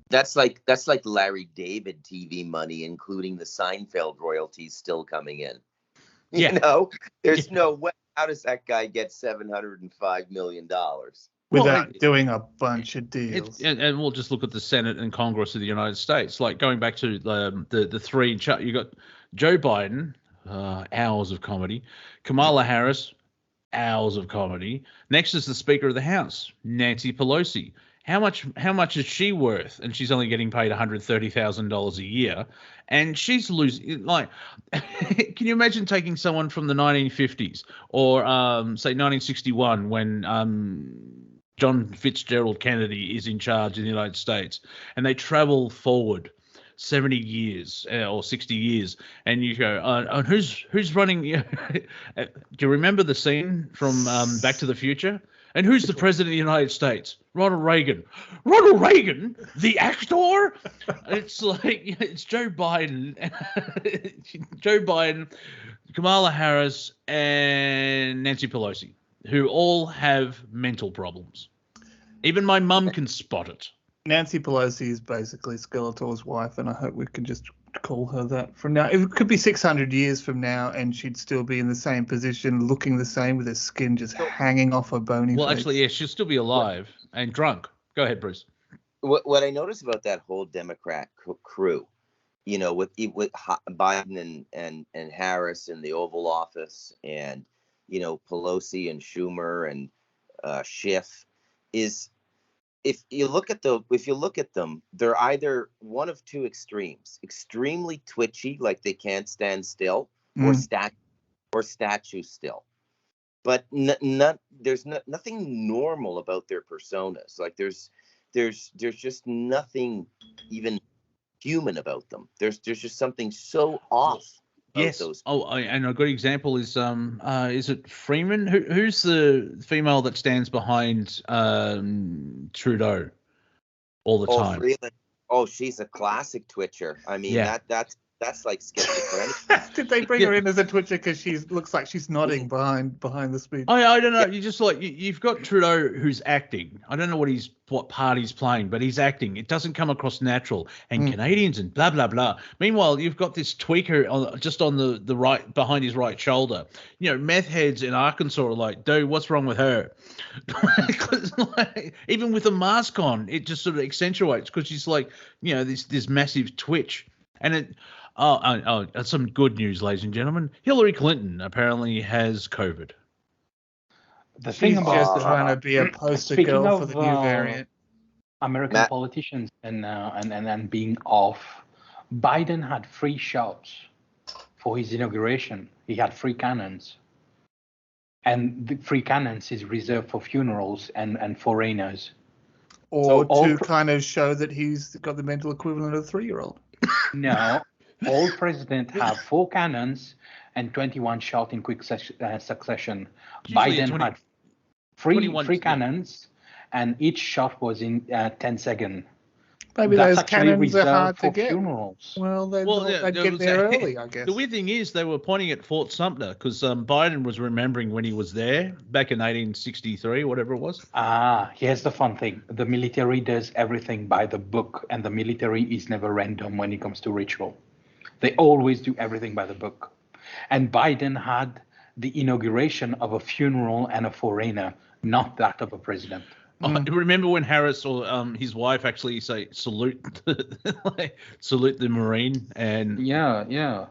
That's like Larry David TV money, including the Seinfeld royalties still coming in. You know, there's no way. How does that guy get $705 million? Without doing a bunch of deals. And we'll just look at the Senate and Congress of the United States. Like going back to the three, you got Joe Biden, hours of comedy. Kamala Harris, hours of comedy. Next is the Speaker of the House, Nancy Pelosi. How much is she worth? And she's only getting paid $130,000 a year, and she's losing. Like, can you imagine taking someone from the 1950s or say 1961 when John Fitzgerald Kennedy is in charge in the United States, and they travel forward 70 years or 60 years, and you go, and who's running? Do you remember the scene from Back to the Future? And who's the president of the United States? Ronald Reagan. Ronald Reagan, the actor? It's like, it's Joe Biden, Kamala Harris, and Nancy Pelosi, who all have mental problems. Even my mum can spot it. Nancy Pelosi is basically Skeletor's wife, and I hope we can just call her that from now. It could be 600 years from now, and she'd still be in the same position, looking the same, with her skin just hanging off her bony face. Actually, yeah, she'll still be alive and drunk. Go ahead, Bruce. What I noticed about that whole Democrat crew, you know, with Biden and Harris in the Oval Office, and, you know, Pelosi and Schumer and Schiff, is if you look at them, they're either one of two extremes: extremely twitchy, like they can't stand still, or statue still. But there's nothing normal about their personas. Like there's just nothing even human about them. There's just something so off. Yes. Those. And a good example is it Freeman? Who's the female that stands behind Trudeau all the time? Freeland. Oh, she's a classic twitcher. I mean, that's like schizophrenic. Did they bring her in as a twitcher because she looks like she's nodding behind the speech? I don't know. You just like you've got Trudeau who's acting. I don't know what part he's playing, but he's acting. It doesn't come across natural. And Canadians and blah blah blah. Meanwhile, you've got this tweaker just on the right behind his right shoulder. You know, meth heads in Arkansas are like, dude, what's wrong with her? Like, even with a mask on, it just sort of accentuates because she's like, you know, this massive twitch. And it. Some good news, ladies and gentlemen. Hillary Clinton apparently has COVID. The thing She's about just trying to be a poster speaking girl of, for the new variant. American politicians and being off, Biden had free shots for his inauguration. He had free cannons. And the free cannons is reserved for funerals and foreigners. Or to kind of show that he's got the mental equivalent of a 3-year-old. No, all presidents have 4 cannons and 21 shots in quick succession. Biden had three cannons, and each shot was in 10 seconds. Maybe That's those cannons are hard to get. Funerals. Well, they'd get there early, I guess. The weird thing is they were pointing at Fort Sumter because Biden was remembering when he was there back in 1863, whatever it was. Here's the fun thing. The military does everything by the book, and the military is never random when it comes to ritual. They always do everything by the book. And Biden had the inauguration of a funeral and a foreigner, not that of a president. Remember when Harris or his wife actually say salute salute the Marine and yeah.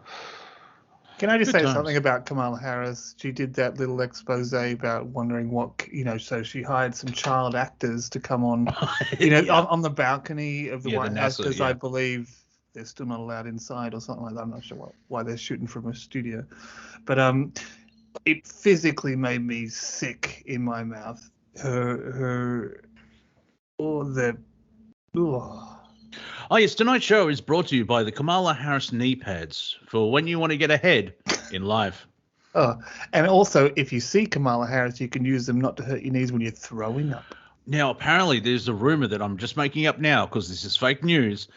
Can I just say something about Kamala Harris? She did that little expose about wondering what, so she hired some child actors to come on, on the balcony of the White House because I believe they're still not allowed inside or something like that. I'm not sure why they're shooting from a studio, but it physically made me sick in my mouth. Oh yes, tonight's show is brought to you by the Kamala Harris knee pads for when you want to get ahead in life. And also, if you see Kamala Harris, you can use them not to hurt your knees when you're throwing up. Now, apparently, there's a rumor that I'm just making up now because this is fake news.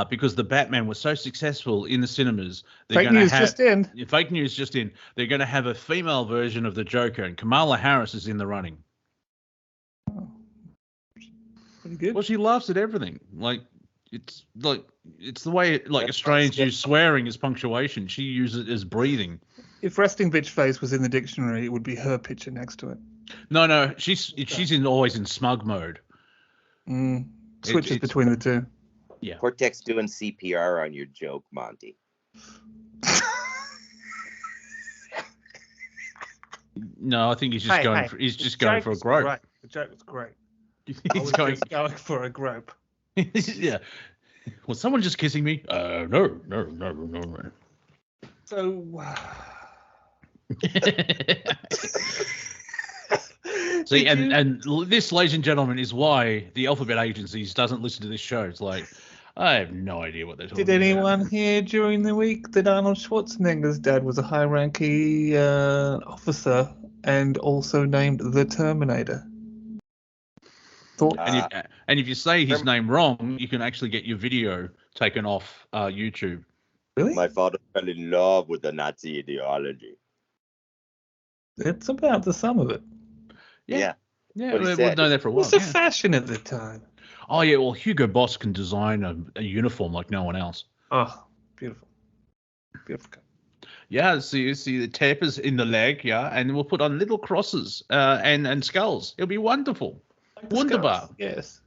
Because the Batman was so successful in the cinemas, fake news just in. They're going to have a female version of the Joker, and Kamala Harris is in the running. Pretty good. Well, she laughs at everything. It's the way Australians use swearing as punctuation. She uses it as breathing. If resting bitch face was in the dictionary, it would be her picture next to it. No, she's always in smug mode. Switches between the two. Yeah. Cortek's doing CPR on your joke, Monty. No, I think he's just going for a grope. Right. The joke was great. He's going for a grope. Yeah. Was someone just kissing me? No. So. See, and this, ladies and gentlemen, is why the Alphabet Agencies doesn't listen to this show. It's like, I have no idea what they're talking about. Did anyone hear during the week that Arnold Schwarzenegger's dad was a high-ranking officer and also named the Terminator? And if you say his name wrong, you can actually get your video taken off YouTube. Really? My father fell in love with the Nazi ideology. It's about the sum of it. Yeah, we've known that for a while. It was the fashion at the time. Oh, yeah, well, Hugo Boss can design a uniform like no one else. Oh, beautiful. Beautiful. Yeah, so you see the tapers in the leg, and we'll put on little crosses and skulls. It'll be wonderful. Wunderbar. Yes.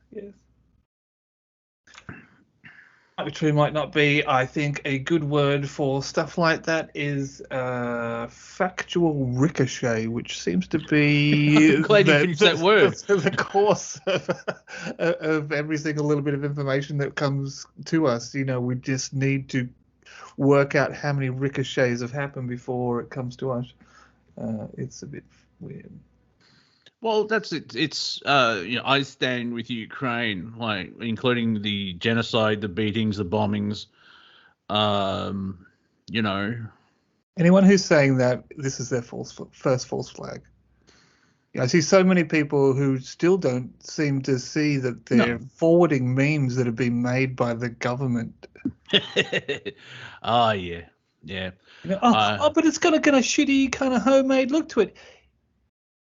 Might be true, might not be. I think a good word for stuff like that is factual ricochet, which seems to be I'm glad you finished that word. The course of every single little bit of information that comes to us. We just need to work out how many ricochets have happened before it comes to us. It's a bit weird. Well, that's it. It's I stand with Ukraine, like including the genocide, the beatings, the bombings. Um, you know, Anyone who's saying that this is their first false flag. I see so many people who still don't seem to see that they're forwarding memes that have been made by the government. Oh yeah. But it's got a kind of shitty, kind of homemade look to it.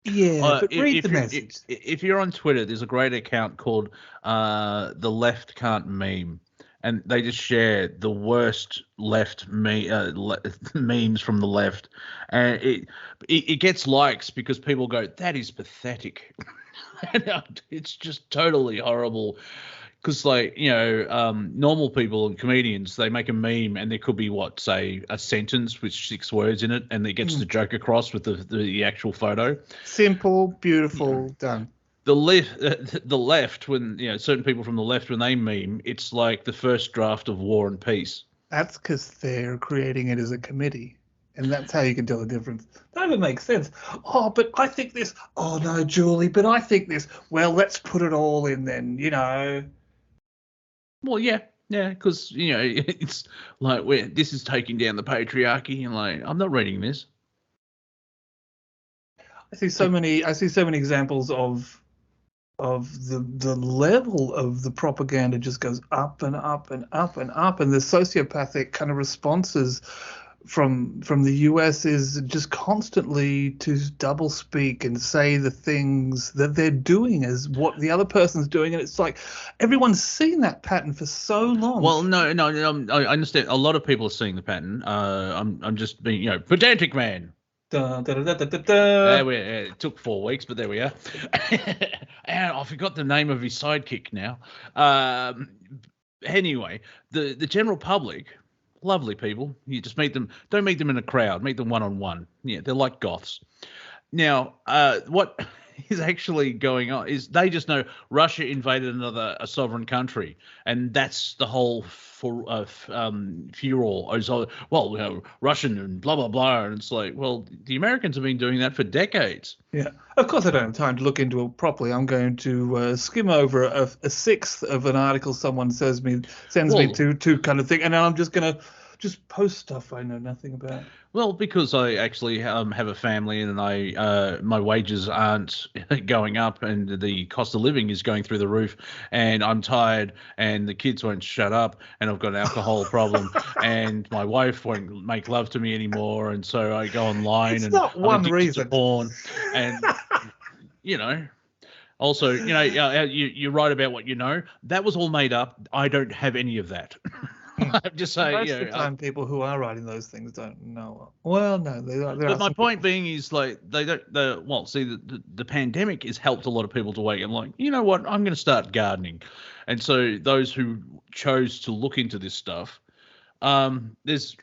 Yeah, but read the message. If you're on Twitter, there's a great account called The Left Can't Meme, and they just share the worst memes from the left, and it gets likes because people go, "That is pathetic." It's just totally horrible. Because, normal people and comedians, they make a meme and there could be, say, a sentence with 6 words in it, and it gets the joke across with the actual photo. Simple, beautiful, done. The left, when certain people from the left, when they meme, it's like the first draft of War and Peace. That's because they're creating it as a committee, and that's how you can tell the difference. That would make sense. Oh, but I think this. Oh no, Julie, but I think this. Well, let's put it all in then. Well, yeah, because it's like this is taking down the patriarchy, and I'm not reading this. I see so many examples of the level of the propaganda just goes up and up and up and up, and the sociopathic kind of responses from the US is just constantly to double speak and say the things that they're doing as what the other person's doing, and it's like everyone's seen that pattern for so long. Well, no, I understand. A lot of people are seeing the pattern. I'm just being, pedantic man. It took 4 weeks, but there we are. And I forgot the name of his sidekick now. Anyway, the general public. Lovely people. You just meet them. Don't meet them in a crowd. Meet them one-on-one. Yeah, they're like goths. Now, what is actually going on is they just know Russia invaded a sovereign country, and that's the whole furor. Russian and blah blah blah, and it's like, well, the Americans have been doing that for decades. Yeah, of course I don't have time to look into it properly. I'm going to skim over a sixth of an article someone sends me to kind of thing, and then I'm just gonna post stuff I know nothing about. Well, because I actually have a family, and my wages aren't going up, and the cost of living is going through the roof, and I'm tired, and the kids won't shut up, and I've got an alcohol problem, and my wife won't make love to me anymore, and so I go online it's not one reason. To porn, and also, you write about what you know. That was all made up. I don't have any of that. I'm just saying. Most of the time, people who are writing those things don't know. Well, no, but my point being is they don't. Well, see, the pandemic has helped a lot of people to wake. I'm like, you know what? I'm going to start gardening, and so those who chose to look into this stuff, there's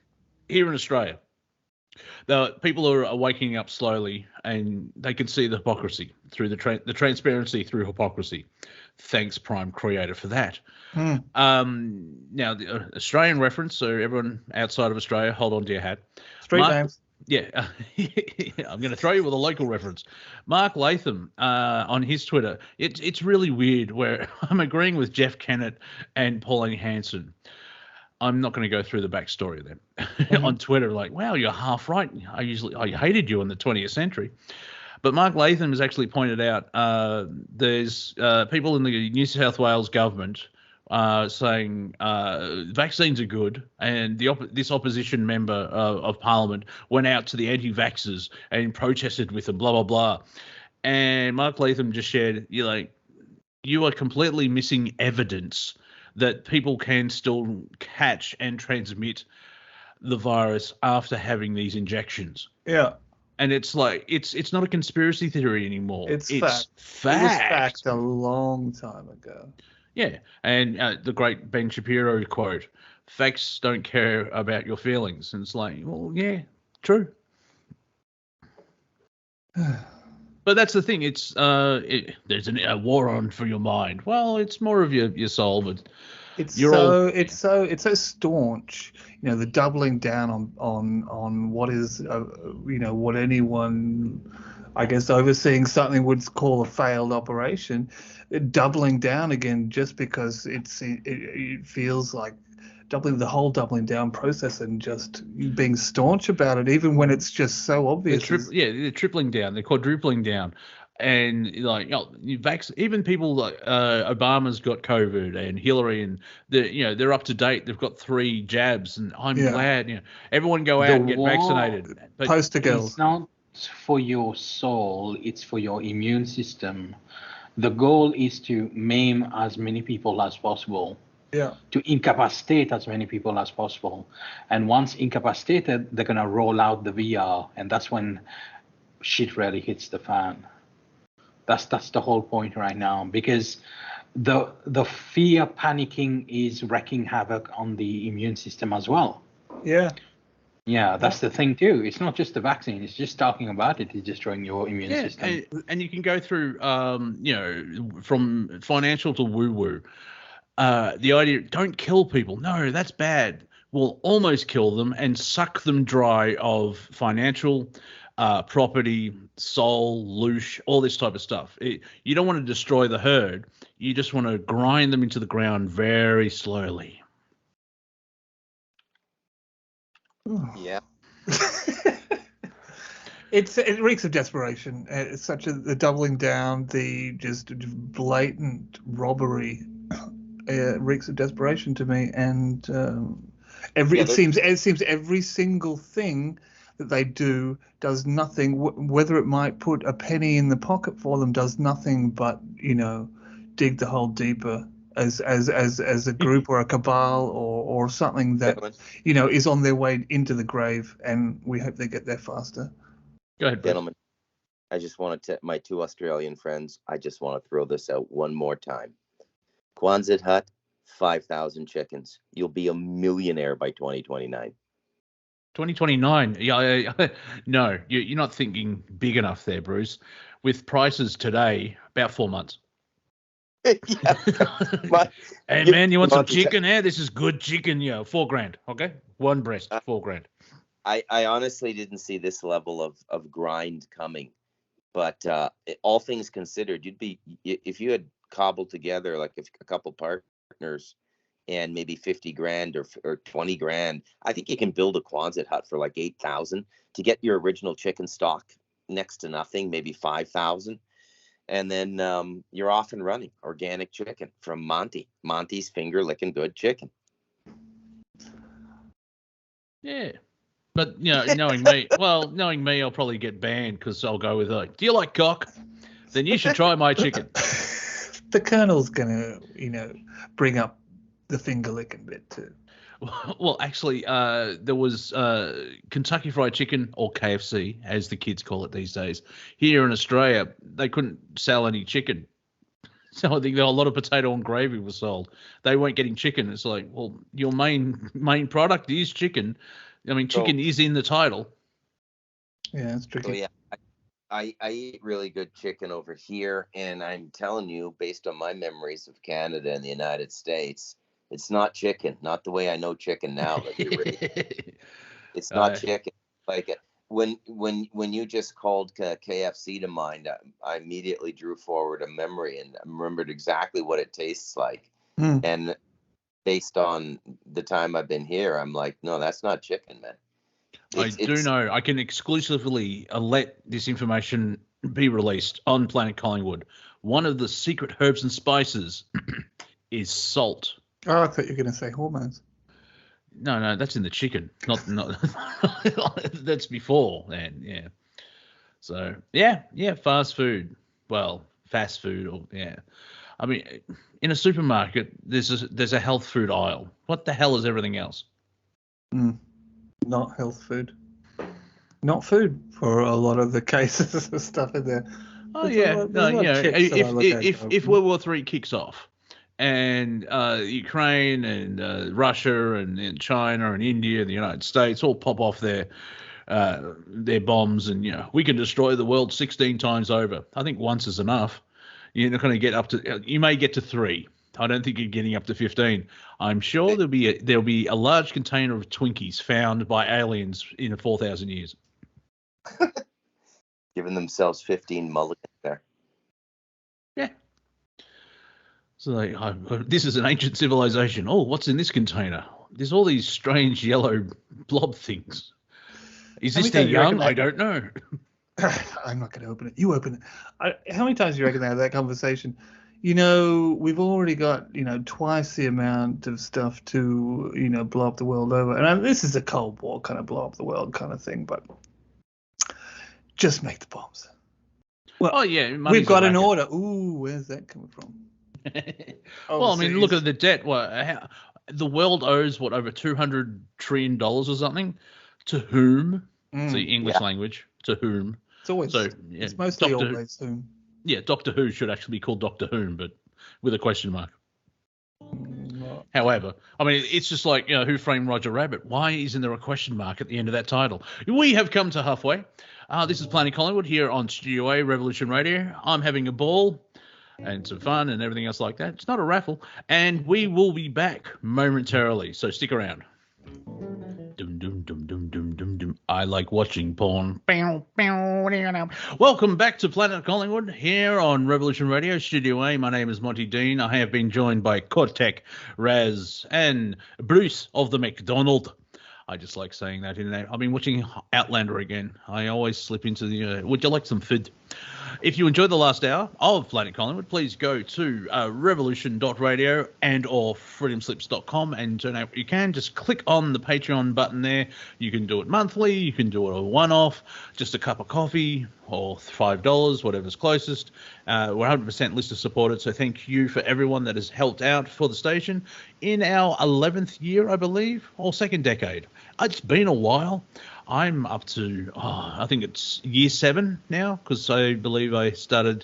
here in Australia, the people are waking up slowly, and they can see the hypocrisy through the transparency through hypocrisy. Thanks, Prime Creator, for that. Now, the Australian reference, so everyone outside of Australia, hold on to your hat. Street names. Yeah, I'm going to throw you with a local reference. Mark Latham on his Twitter. It's really weird where I'm agreeing with Jeff Kennett and Pauline Hanson. I'm not going to go through the backstory of them on Twitter. Like, wow, you're half right. I hated you in the 20th century. But Mark Latham has actually pointed out there's people in the New South Wales government saying vaccines are good, and this opposition member of Parliament went out to the anti-vaxxers and protested with them, blah, blah, blah. And Mark Latham just shared, you are completely missing evidence that people can still catch and transmit the virus after having these injections. Yeah. And it's like it's not a conspiracy theory anymore. It's fact. It was fact a long time ago. Yeah, and the great Ben Shapiro quote: "Facts don't care about your feelings." And it's like, well, yeah, true. But that's the thing. It's there's a war on for your mind. Well, it's more of your soul, but it's so staunch. The doubling down on what is what anyone I guess, overseeing something would call a failed operation, doubling down again just because it feels like doubling down process and just being staunch about it, even when it's just so obvious. They're tripling down. They're quadrupling down. And like, even people like Obama's got COVID and Hillary, and they're up to date. They've got 3 jabs, and I'm glad. Everyone go out and get vaccinated. But poster girls. It's not for your soul; it's for your immune system. The goal is to maim as many people as possible. Yeah. To incapacitate as many people as possible, and once incapacitated, they're gonna roll out the VR, and that's when shit really hits the fan. That's the whole point right now, because the fear panicking is wreaking havoc on the immune system as well. Yeah. Yeah, that's the thing too. It's not just the vaccine. It's just talking about it is destroying your immune system. And you can go through, from financial to woo-woo. The idea, don't kill people. No, that's bad. We'll almost kill them and suck them dry of financial, property, soul, loosh, all this type of stuff. You don't want to destroy the herd. You just want to grind them into the ground very slowly. Yeah. It reeks of desperation. It's such the doubling down, the just blatant robbery. Reeks of desperation to me, and it seems every single thing that they do does nothing. Whether it might put a penny in the pocket for them, does nothing but dig the hole deeper as a group or a cabal or something that is on their way into the grave, and we hope they get there faster. Go ahead, gentlemen. I just want to my 2 Australian friends. I just want to throw this out one more time. Quonset hut, 5,000 chickens. You'll be a millionaire by 2029. 2029? Yeah, no, you're not thinking big enough there, Bruce. With prices today, about 4 months. Hey man, you want some chicken? This is good chicken. Yeah, $4,000. Okay, 1 breast, $4,000. I honestly didn't see this level of grind coming, but all things considered, you'd be, if you had cobbled together like a couple partners and maybe 50 grand or 20 grand, I think you can build a Quonset hut for like 8,000 to get your original chicken stock next to nothing, maybe 5,000. And then you're off and running. Organic chicken from Monty's finger licking good chicken. Yeah. But, knowing me, I'll probably get banned because I'll go with do you like cock? Then you should try my chicken. The Colonel's going to, bring up the finger licking bit too. Well, actually, there was Kentucky Fried Chicken, or KFC, as the kids call it these days. Here in Australia, they couldn't sell any chicken. So I think a lot of potato and gravy was sold. They weren't getting chicken. It's like, well, your main product is chicken. I mean, chicken is in the title. Yeah, it's tricky. So yeah, I eat really good chicken over here, and I'm telling you, based on my memories of Canada and the United States, it's not chicken, not the way I know chicken now. It's not chicken. Like when you just called KFC to mind, I immediately drew forward a memory and remembered exactly what it tastes like. And based on the time I've been here, I'm like, no, that's not chicken, man. I do know. I can exclusively let this information be released on Planet Collingwood. One of the secret herbs and spices is salt. Oh, I thought you were going to say hormones. No, that's in the chicken. Not that's before then. Yeah. So yeah, fast food. Well, fast food, or yeah. I mean, in a supermarket, there's a health food aisle. What the hell is everything else? Not health food. Not food for a lot of the cases of stuff in there. Oh yeah, if World War III kicks off, and Ukraine and Russia and China and India and the United States all pop off their bombs, and we can destroy the world 16 times over. I think once is enough. You're not going to get up to. You may get to 3. I don't think you're getting up to 15. I'm sure there'll be a large container of Twinkies found by aliens in 4,000 years. Giving themselves 15 mulligans there. Yeah. So this is an ancient civilization. Oh, what's in this container? There's all these strange yellow blob things. Is this their young? I don't know. I'm not going to open it. You open it. How many times do you reckon they had that conversation? We've already got, twice the amount of stuff to, blow up the world over. And this is a Cold War kind of blow up the world kind of thing, but just make the bombs. Well, we've got an order. Ooh, where's that coming from? Well, I mean, look at the debt. The world owes, over $200 trillion or something? To whom? It's the English language. To whom? It's always, it's mostly always whom. Yeah, Doctor Who should actually be called Doctor Whom, but with a question mark. However, I mean, it's just like, Who Framed Roger Rabbit? Why isn't there a question mark at the end of that title? We have come to halfway. This is Planet Collingwood here on Studio A, Revolution Radio. I'm having a ball and some fun and everything else like that. It's not a raffle. And we will be back momentarily, so stick around. Dum, dum, dum, dum, dum, dum, dum. I like watching porn. Welcome back to Planet Collingwood here on Revolution Radio, Studio A. My name is Monty Dean. I have been joined by Cortek, Raz, and Bruce of the MacDonald. I just like saying that in there. I've been watching Outlander again. I always slip into the, would you like some food? If you enjoyed the last hour of Planet Collingwood, please go to revolution.radio and or freedomslips.com and donate what you can. Just click on the Patreon button there. You can do it monthly. You can do it a one-off, just a cup of coffee or $5, whatever's closest. We're 100% listener supported, so thank you for everyone that has helped out for the station in our 11th year, I believe, or second decade. It's been a while. I'm up to, I think it's year 7 now, because I believe I started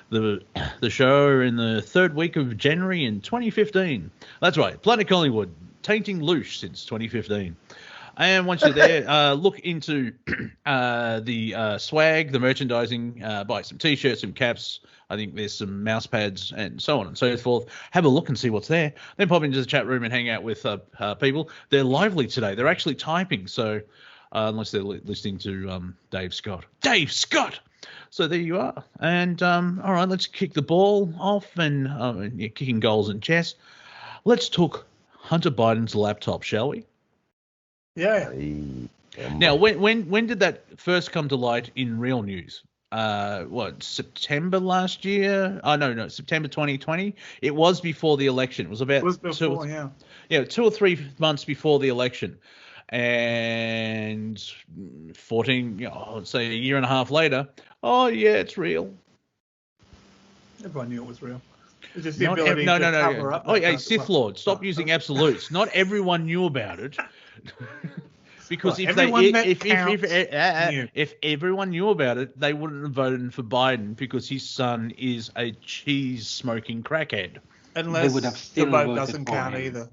the show in the third week of January in 2015. That's right, Planet Collingwood, tainting loose since 2015. And once you're there, look into the swag, the merchandising, buy some T-shirts, some caps. I think there's some mouse pads and so on and so forth. Have a look and see what's there. Then pop into the chat room and hang out with people. They're lively today. They're actually typing, so unless they're listening to Dave Scott. Dave Scott! So there you are. And all right, let's kick the ball off and kicking goals and chess. Let's talk Hunter Biden's laptop, shall we? Yeah. Now, when did that first come to light in real news? September last year? Oh, no, September 2020. It was before the election. It was about 2 or 3 months before the election. And 14, let's say a year and a half later, oh, yeah, it's real. Everyone knew it was real. It's just no. Oh, yeah, Sith Lord, stop using absolutes. Not everyone knew about it. Because if everyone knew about it, they wouldn't have voted for Biden because his son is a cheese-smoking crackhead. Unless the vote doesn't count either.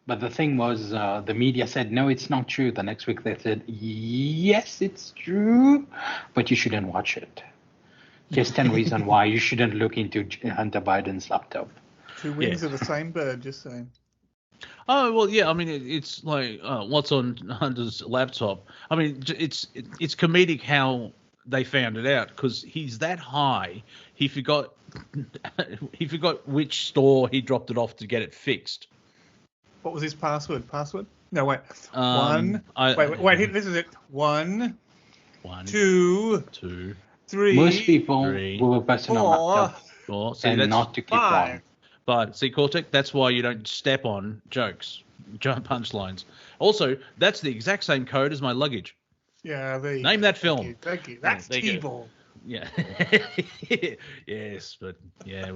But the thing was, the media said, no, it's not true. The next week they said, yes, it's true, but you shouldn't watch it. Here's 10 reasons why you shouldn't look into Hunter Biden's laptop. 2 wings of the same bird, just saying. Oh, well, yeah, I mean, it's like what's on Hunter's laptop. I mean, it's comedic how they found it out because he's that high. He forgot which store he dropped it off to get it fixed. What was his password? No, wait. Wait. This is it. 1, 2, 3. Most people will person on laptop and not to keep 1. But see, Cortek, that's why you don't step on jokes, punchlines. Also, that's the exact same code as my luggage. Yeah, name that film. Thank you. That's T-ball. Yeah. Yes, but yeah,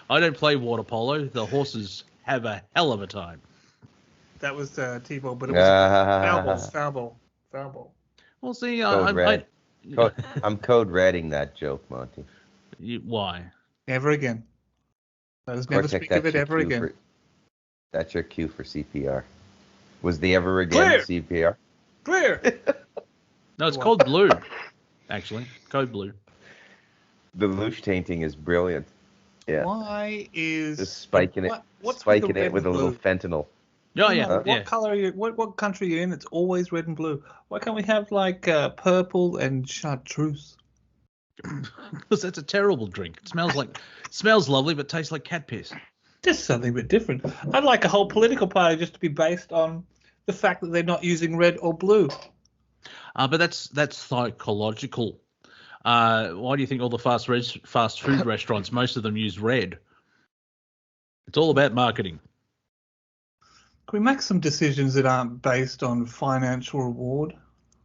I don't play water polo. The horses have a hell of a time. That was T-ball, but it was foul ball. Well, see, I'm code redding that joke, Monty. Why? Never again. Let us never speak of it ever again. That's your cue for CPR. Was the ever again CPR? Clear. No, it's called Blue. Actually, Code Blue. The louche tainting is brilliant. Yeah. Why is just spiking it with a little fentanyl? Oh yeah, What yeah. color are you? What country are you in? It's always red and blue. Why can't we have like purple and chartreuse? Because that's a terrible drink. It smells lovely, but tastes like cat piss. Just something a bit different. I'd like a whole political party just to be based on the fact that they're not using red or blue. But that's psychological. Why do you think all the fast food restaurants, most of them use red? It's all about marketing. Can we make some decisions that aren't based on financial reward?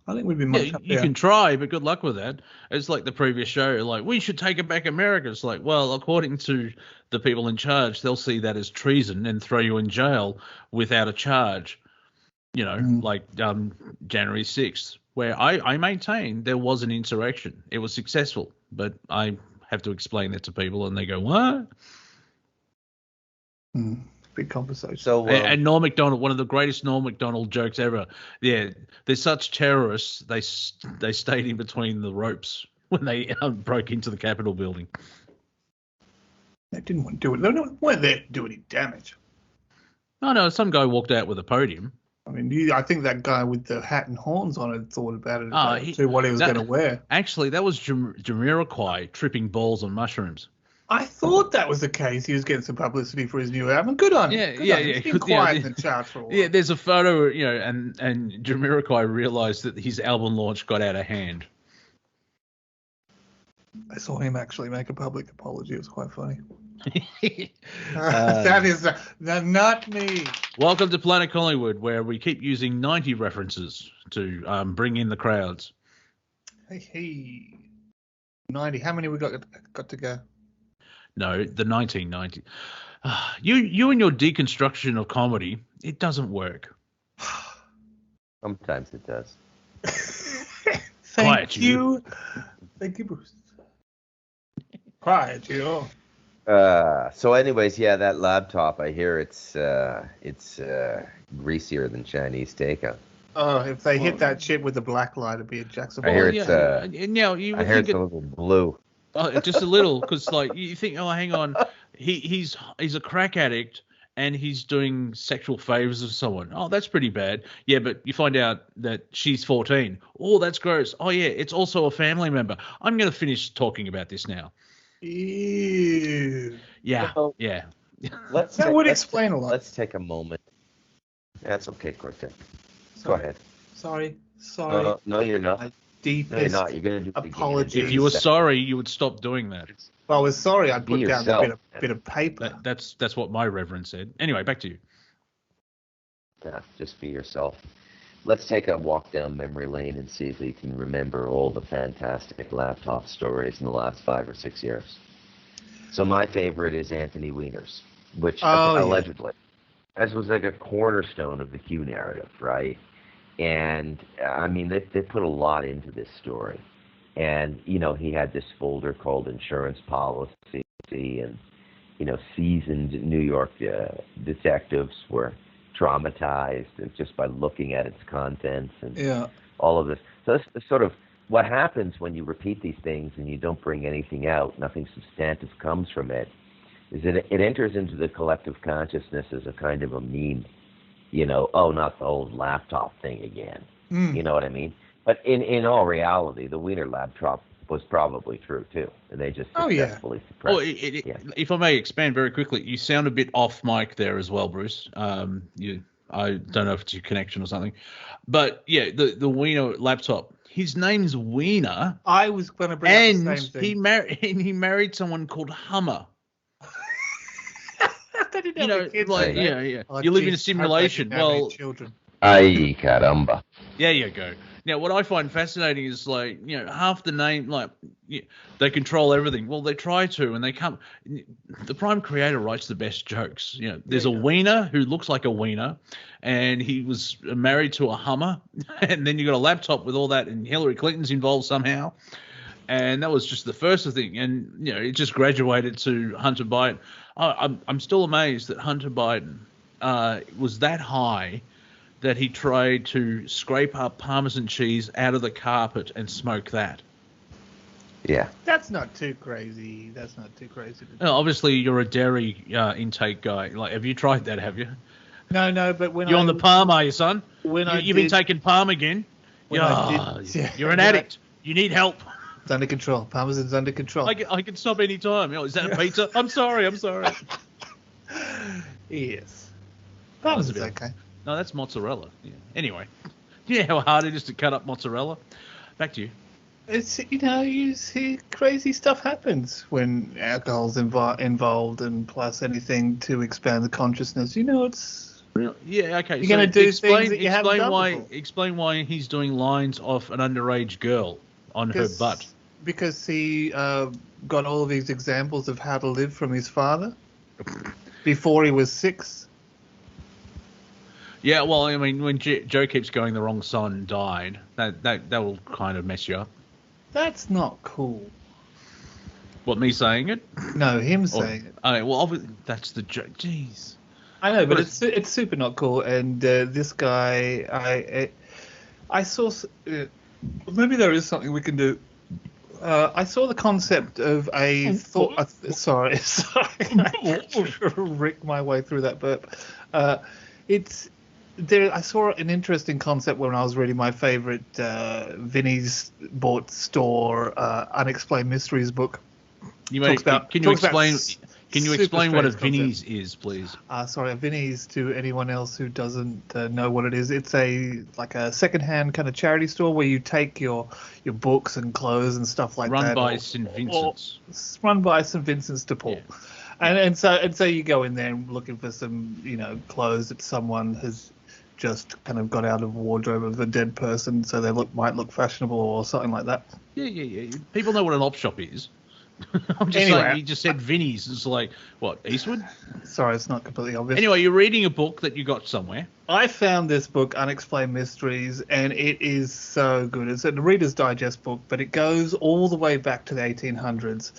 I think we'd be much Yeah, happier. you can try, but good luck with that. It's like the previous show, like, we should take back America. It's like, well, according to the people in charge, they'll see that as treason and throw you in jail without a charge. You know, like January 6th, where I maintain there was an insurrection. It was successful, but I have to explain that to people, and they go, what? Big conversation. So And Norm Macdonald, one of the greatest Norm Macdonald jokes ever. Yeah, they're such terrorists. They stayed in between the ropes when they broke into the Capitol building. They didn't want to do it. They weren't there to do any damage. No, some guy walked out with a podium. I mean, I think that guy with the hat and horns on it thought about it, to what he was that- going to wear. Actually, that was Jamiroquai tripping balls on mushrooms. I thought that was the case. He was getting some publicity for his new album. Good on him. Yeah. He's been quiet in the charts for a while. Yeah, there's a photo, and Jamiroquai realized that his album launch got out of hand. I saw him actually make a public apology. It was quite funny. Uh, That is not me. Welcome to Planet Collingwood, where we keep using 90 references to bring in the crowds. Hey. 90. How many we got to go? No, the 1990. You and your deconstruction of comedy, it doesn't work. sometimes it does. Thank you. Thank you, Bruce. Quiet, you. So anyways, yeah, that laptop, I hear it's greasier than Chinese takeout. Oh, if they hit that shit with the black light, it'd be a Jackson. I hear you I hear it's a little blue. just a little, because like you think, oh, hang on, he's a crack addict and he's doing sexual favors of someone. Oh, that's pretty bad. Yeah, but you find out that she's 14. Oh, that's gross. Oh yeah, it's also a family member. I'm going to finish talking about this now. Ew. Yeah, Well, yeah. That would explain a lot. Let's take a moment. That's okay, Cortek. Go ahead. Sorry. No, you're not. My No, you're deepest not. You're gonna do it again. apologies. If you were sorry, you would stop doing that. If I was sorry, I'd Be put down yourself. a bit of paper. That's what my reverend said. Anyway, back to you. Yeah, just be yourself. Let's take a walk down memory lane and see if we can remember all the fantastic laptop stories in the last 5 or 6 years. So my favorite is Anthony Weiner's, which allegedly, as was like a cornerstone of the Q narrative, right? And I mean, they put a lot into this story. And, he had this folder called Insurance Policy, and, seasoned New York detectives were traumatized just by looking at its contents and all of this. So that's sort of what happens when you repeat these things and you don't bring anything out, nothing substantive comes from it, is that it enters into the collective consciousness as a kind of a meme. Oh, not the old laptop thing again. You know what I mean? But in all reality, the Wiener laptop was probably true too, and they just successfully suppressed it. If I may expand very quickly, you sound a bit off mic there as well, Bruce. I don't know if it's your connection or something, but yeah, the Wiener laptop. His name's Wiener. I was going to bring up the same thing. He married someone called Hummer. They didn't have kids, like right? you live in a simulation. Well, children. Ay, caramba. there you go. Now, what I find fascinating is half the name, they control everything. Well, they try to, and they come. The prime creator writes the best jokes. There's a wiener who looks like a wiener, and he was married to a Hummer, and then you got a laptop with all that, and Hillary Clinton's involved somehow, and that was just the first thing, and it just graduated to Hunter Biden. I'm still amazed that Hunter Biden was that high that he tried to scrape up Parmesan cheese out of the carpet and smoke that. Yeah. That's not too crazy. To do. Obviously, you're a dairy intake guy. Have you tried that? Have you? No, but when You're on the palm, are you, son? When You've been taking palm again. You're an addict. You need help. It's under control. Parmesan's under control. I can stop any time. Is that a pizza? I'm sorry. Yes. Parmesan's okay. No, that's mozzarella. Yeah. Anyway, you know how hard it is to cut up mozzarella? Back to you. It's, you see crazy stuff happens when alcohol's involved, and plus anything to expand the consciousness. It's... Really? Yeah, okay. You're going to do things that you haven't done before. Explain why he's doing lines off an underage girl on her butt. Because he got all of these examples of how to live from his father before he was 6. Yeah, well, I mean, when Joe keeps going the wrong son died, that will kind of mess you up. That's not cool. What, me saying it? No, him saying it. Oh, well, that's the joke. Jeez. I know, but it's super not cool. And this guy, I saw. Maybe there is something we can do. I saw the concept of a thought. Sorry, I ricked my way through that burp. It's there. I saw an interesting concept when I was reading my favorite Vinnie's bought store Unexplained Mysteries book. Can you explain what a Vinnie's is, please? Sorry, a Vinnie's, to anyone else who doesn't know what it is, it's like a second-hand kind of charity store where you take your books and clothes and stuff like that. Run by St. Vincent's. Run by St. Vincent's de Paul. Yeah. And so you go in there looking for some clothes that someone has just kind of got out of wardrobe of a dead person, so they might look fashionable or something like that. Yeah. People know what an op shop is. I'm just saying, you just said Vinnie's. It's like, what, Eastwood? Sorry, it's not completely obvious. Anyway, you're reading a book that you got somewhere. I found this book, Unexplained Mysteries, and it is so good. It's a Reader's Digest book, but it goes all the way back to the 1800s.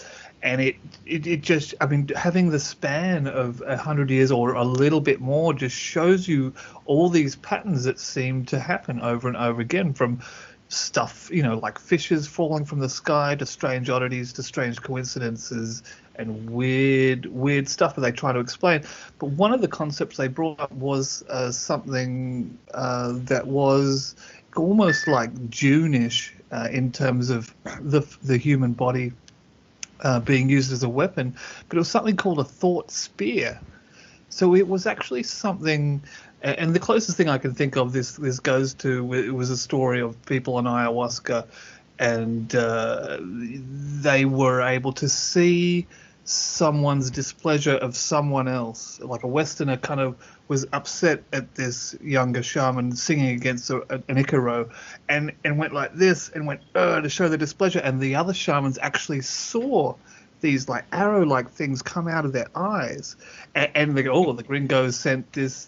And it just, I mean, having the span of 100 years or a little bit more just shows you all these patterns that seem to happen over and over again, from stuff, like fishes falling from the sky, to strange oddities, to strange coincidences, and weird stuff that they try to explain. But one of the concepts they brought up was something that was almost like June-ish in terms of the human body being used as a weapon, but it was something called a thought spear. So it was actually something. And the closest thing I can think of this goes to, it was a story of people on ayahuasca, and they were able to see someone's displeasure of someone else. Like a Westerner kind of was upset at this younger shaman singing against an Icaro, and went like this and went to show the displeasure, and the other shamans actually saw these like arrow-like things come out of their eyes, and they go, the gringos sent these.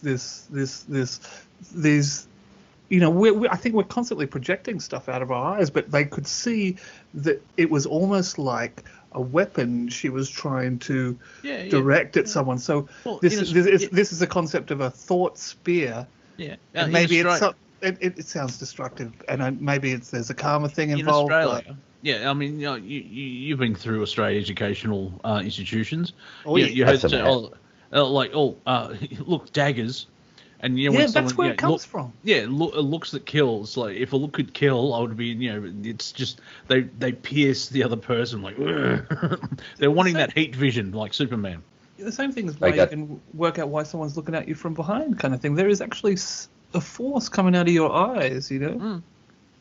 I think we're constantly projecting stuff out of our eyes, but they could see that it was almost like a weapon she was trying to direct at someone. So this is a concept of a thought spear. Yeah, and maybe it sounds destructive, and maybe there's a karma thing involved. In Australia. Yeah, I mean, you've been through Australian educational institutions. You heard look, daggers, and when that's where it comes from. Yeah, looks that kills. Like if a look could kill, I would be. It's just they pierce the other person. Like they're wanting that heat vision, like Superman. The same thing is why you can work out why someone's looking at you from behind, kind of thing. There is actually a force coming out of your eyes,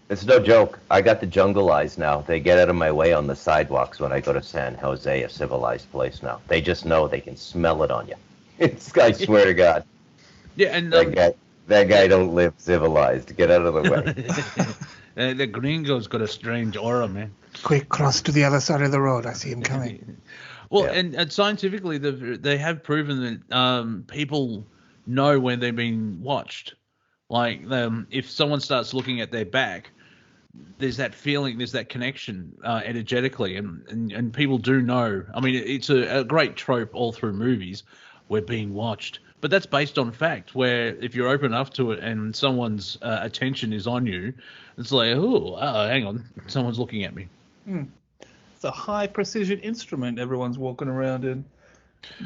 It's no joke. I got the jungle eyes now. They get out of my way on the sidewalks when I go to San Jose, a civilized place now. They just know they can smell it on you. I swear to God. Yeah, and that guy don't live civilized. Get out of the way. The gringo's got a strange aura, man. Quick, cross to the other side of the road. I see him coming. Well, and scientifically, they have proven that people know when they're being watched. Like, if someone starts looking at their back, there's that feeling, there's that connection energetically, and people do know. I mean, it's a great trope all through movies. We're being watched. But that's based on fact, where if you're open enough to it and someone's attention is on you, it's like, hang on, someone's looking at me. It's a high-precision instrument everyone's walking around in.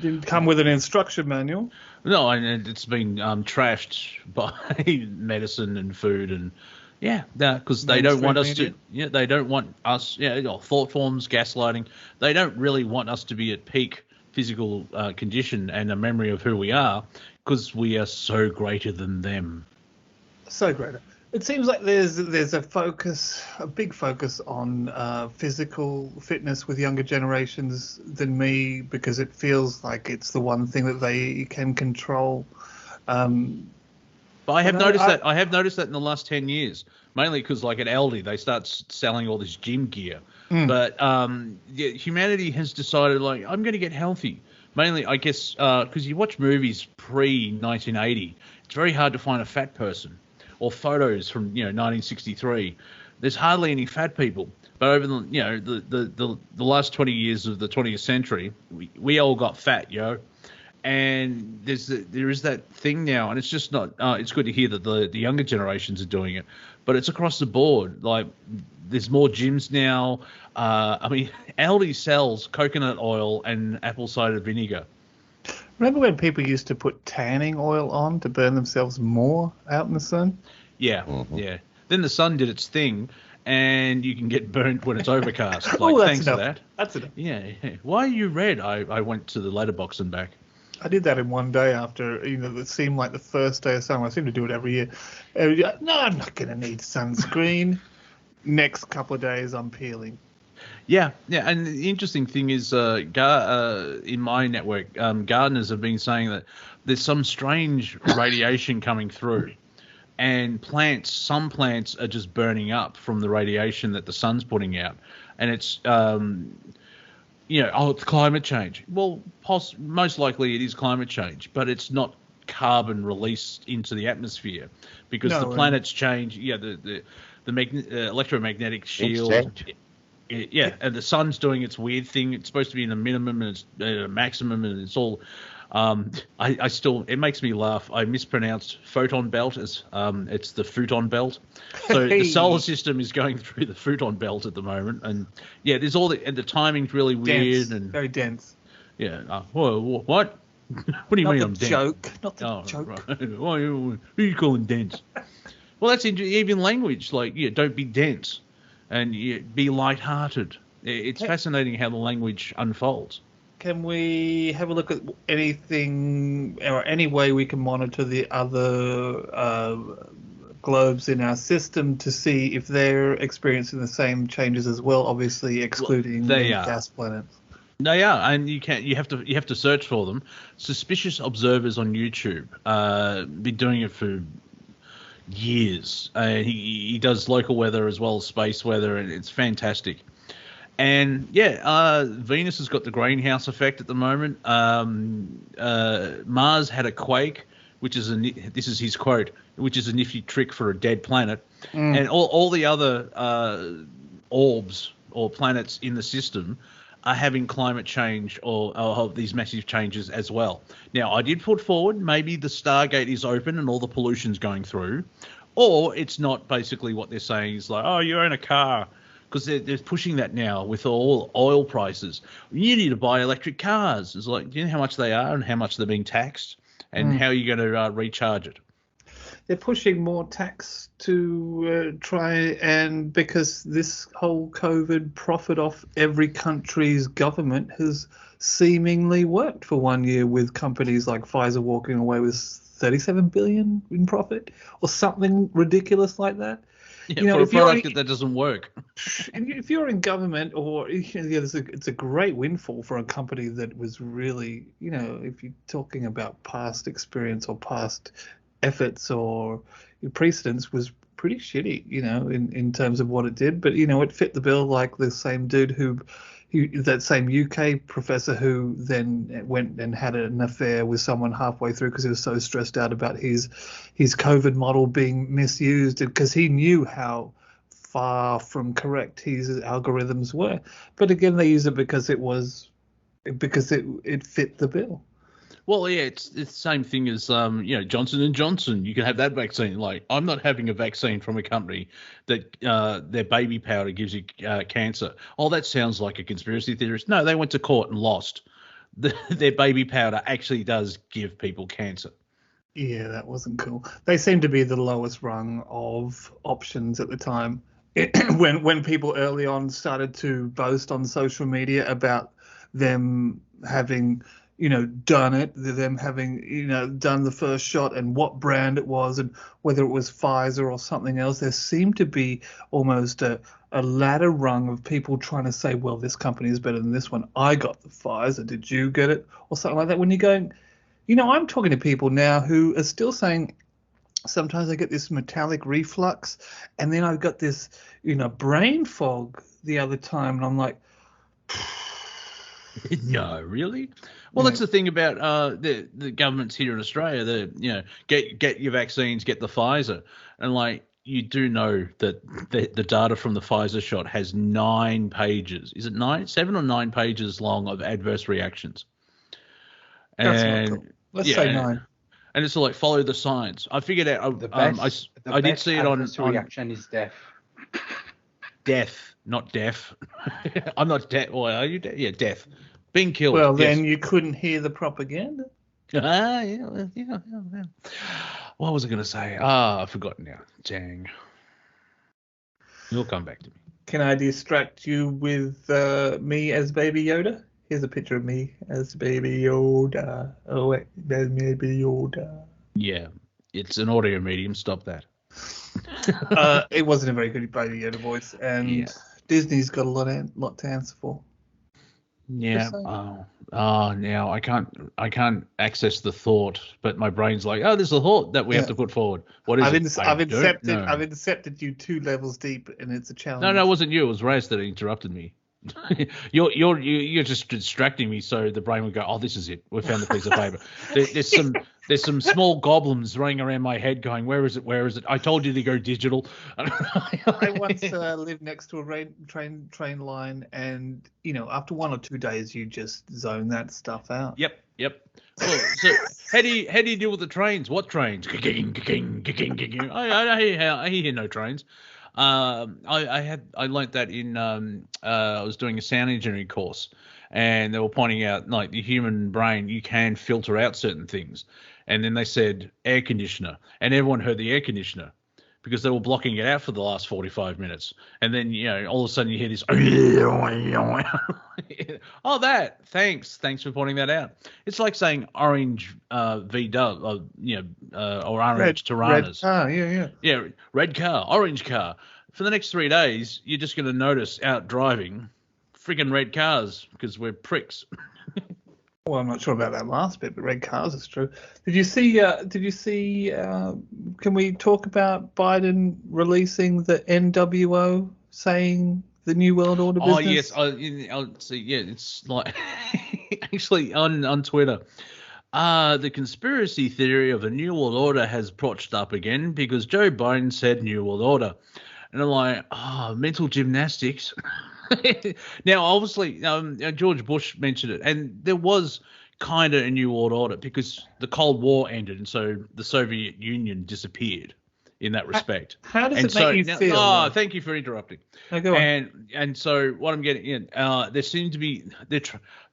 Didn't come with an instruction manual. No, and it's been trashed by medicine and food and because they don't want us to. Yeah, they don't want us. Thought forms, gaslighting. They don't really want us to be at peak physical condition and a memory of who we are, because we are so greater than them. So greater. It seems like there's a big focus on physical fitness with younger generations than me, because it feels like it's the one thing that they can control. But I have noticed that. I have noticed that in the last 10 years, mainly because, like at Aldi, they start selling all this gym gear. But humanity has decided, like, I'm going to get healthy. Mainly, I guess, because you watch movies pre-1980, it's very hard to find a fat person. Or photos from 1963. There's hardly any fat people. But over the last 20 years of the 20th century, we all got fat, And there is that thing now, and it's just not. It's good to hear that the younger generations are doing it, but it's across the board. Like, there's more gyms now. Aldi sells coconut oil and apple cider vinegar. Remember when people used to put tanning oil on to burn themselves more out in the sun? Yeah, yeah. Then the sun did its thing, and you can get burnt when it's overcast. Like, that's thanks enough. to that. That's enough. Yeah. Why are you red? I went to the letterbox and back. I did that in one day after, it seemed like the first day of summer. I seem to do it every year. No, I'm not going to need sunscreen. Next couple of days, I'm peeling. Yeah, and the interesting thing is, in my network, gardeners have been saying that there's some strange radiation coming through, and some plants are just burning up from the radiation that the sun's putting out, and it's, it's climate change. Well, most likely it is climate change, but it's not carbon released into the atmosphere, because the planets change. Yeah, the electromagnetic shield. Yeah, and the sun's doing its weird thing. It's supposed to be in a minimum and it's a maximum, and it's all. It makes me laugh. I mispronounced photon belt as it's the futon belt. So the solar system is going through the futon belt at the moment, and there's and the timing's really weird and very dense. Yeah. What? What do you mean I'm dense? Not the joke. Right. Who are you calling dense? Well, that's even language. Like, don't be dense. And be light-hearted. It's fascinating how the language unfolds. Can we have a look at anything or any way we can monitor the other globes in our system to see if they're experiencing the same changes as well? Obviously, excluding the gas planets. They are, and you have to search for them. Suspicious observers on YouTube been doing it for years. He does local weather as well as space weather, and it's fantastic. And Venus has got the greenhouse effect at the moment. Mars had a quake, which is this is his quote, which is a nifty trick for a dead planet. And all the other orbs or planets in the system are having climate change or these massive changes as well. Now, I did put forward maybe the Stargate is open and all the pollution's going through, or it's not. Basically what they're saying is like, oh, you own a car, because they're pushing that now with all oil prices. You need to buy electric cars. It's like, do you know how much they are and how much they're being taxed, and how you're going to recharge it? They're pushing more tax to try and, because this whole COVID profit off every country's government has seemingly worked for 1 year, with companies like Pfizer walking away with 37 billion in profit or something ridiculous like that. Yeah, for a product that doesn't work. If you're in government, or it's a great windfall for a company that was really, if you're talking about past experience or past efforts or precedents, was pretty shitty, in terms of what it did. But it fit the bill, like the same dude who that same UK professor who then went and had an affair with someone halfway through because he was so stressed out about his COVID model being misused, because he knew how far from correct his algorithms were. But again, they use it because it fit the bill. Well, yeah, it's the same thing as Johnson & Johnson. You can have that vaccine. Like, I'm not having a vaccine from a company that their baby powder gives you cancer. Oh, that sounds like a conspiracy theorist. No, they went to court and lost. their baby powder actually does give people cancer. Yeah, that wasn't cool. They seem to be the lowest rung of options at the time. When people early on started to boast on social media about them having, done it, them having, done the first shot and what brand it was and whether it was Pfizer or something else, there seemed to be almost a ladder rung of people trying to say, well, this company is better than this one. I got the Pfizer. Did you get it? Or something like that. When you're going, I'm talking to people now who are still saying, sometimes I get this metallic reflux, and then I've got this, brain fog the other time, and I'm like, no, really? Well, that's the thing about the governments here in Australia. Get your vaccines, get the Pfizer, and like you do know that the data from the Pfizer shot has 9 pages. Is it 7 or 9 pages long of adverse reactions? That's not cool. Let's say 9. And it's like follow the science. I figured out. I did see it on. Reaction is death. Death, not deaf. I'm not deaf. Well, are you deaf? Yeah, death. Being killed. Well, then you couldn't hear the propaganda. Yeah. What was I going to say? I've forgotten now. Dang. You'll come back to me. Can I distract you with me as Baby Yoda? Here's a picture of me as Baby Yoda. Oh, wait, there's Baby Yoda. Yeah, it's an audio medium. Stop that. It wasn't a very good Baby Yoda voice, and Disney's got a lot to answer for. Yeah. Now I can't access the thought, but my brain's like, there's a thought that we have to put forward. What is it? I've incepted you 2 levels deep, and it's a challenge. No, it wasn't you. It was Raz that interrupted me. You're just distracting me, so the brain would go, this is it. We found the piece of paper. There's some small goblins running around my head going, where is it? I told you to go digital. I once lived next to a train line, and after 1 or 2 days you just zone that stuff out. Yep. So how do you deal with the trains? What trains? I hear no trains. I learnt that in I was doing a sound engineering course, and they were pointing out like the human brain, you can filter out certain things, and then they said air conditioner, and everyone heard the air conditioner because they were blocking it out for the last 45 minutes, and then all of a sudden you hear this that thanks for pointing that out. It's like saying orange VW or orange Tiranas. Red car, orange car. For the next 3 days you're just going to notice out driving friggin' red cars because we're pricks. Well, I'm not sure about that last bit, but red cars is true. Did you see? Can we talk about Biden releasing the NWO saying the New World Order business? Oh yes, I'll see. Yeah, it's like actually on Twitter. The conspiracy theory of a New World Order has protched up again because Joe Biden said New World Order, and I'm like, mental gymnastics. Now, obviously, George Bush mentioned it, and there was kind of a New World Order because the Cold War ended, and so the Soviet Union disappeared in that respect. How does it make you feel? Oh, thank you for interrupting. No, go on. And so what I'm getting in, there seems to be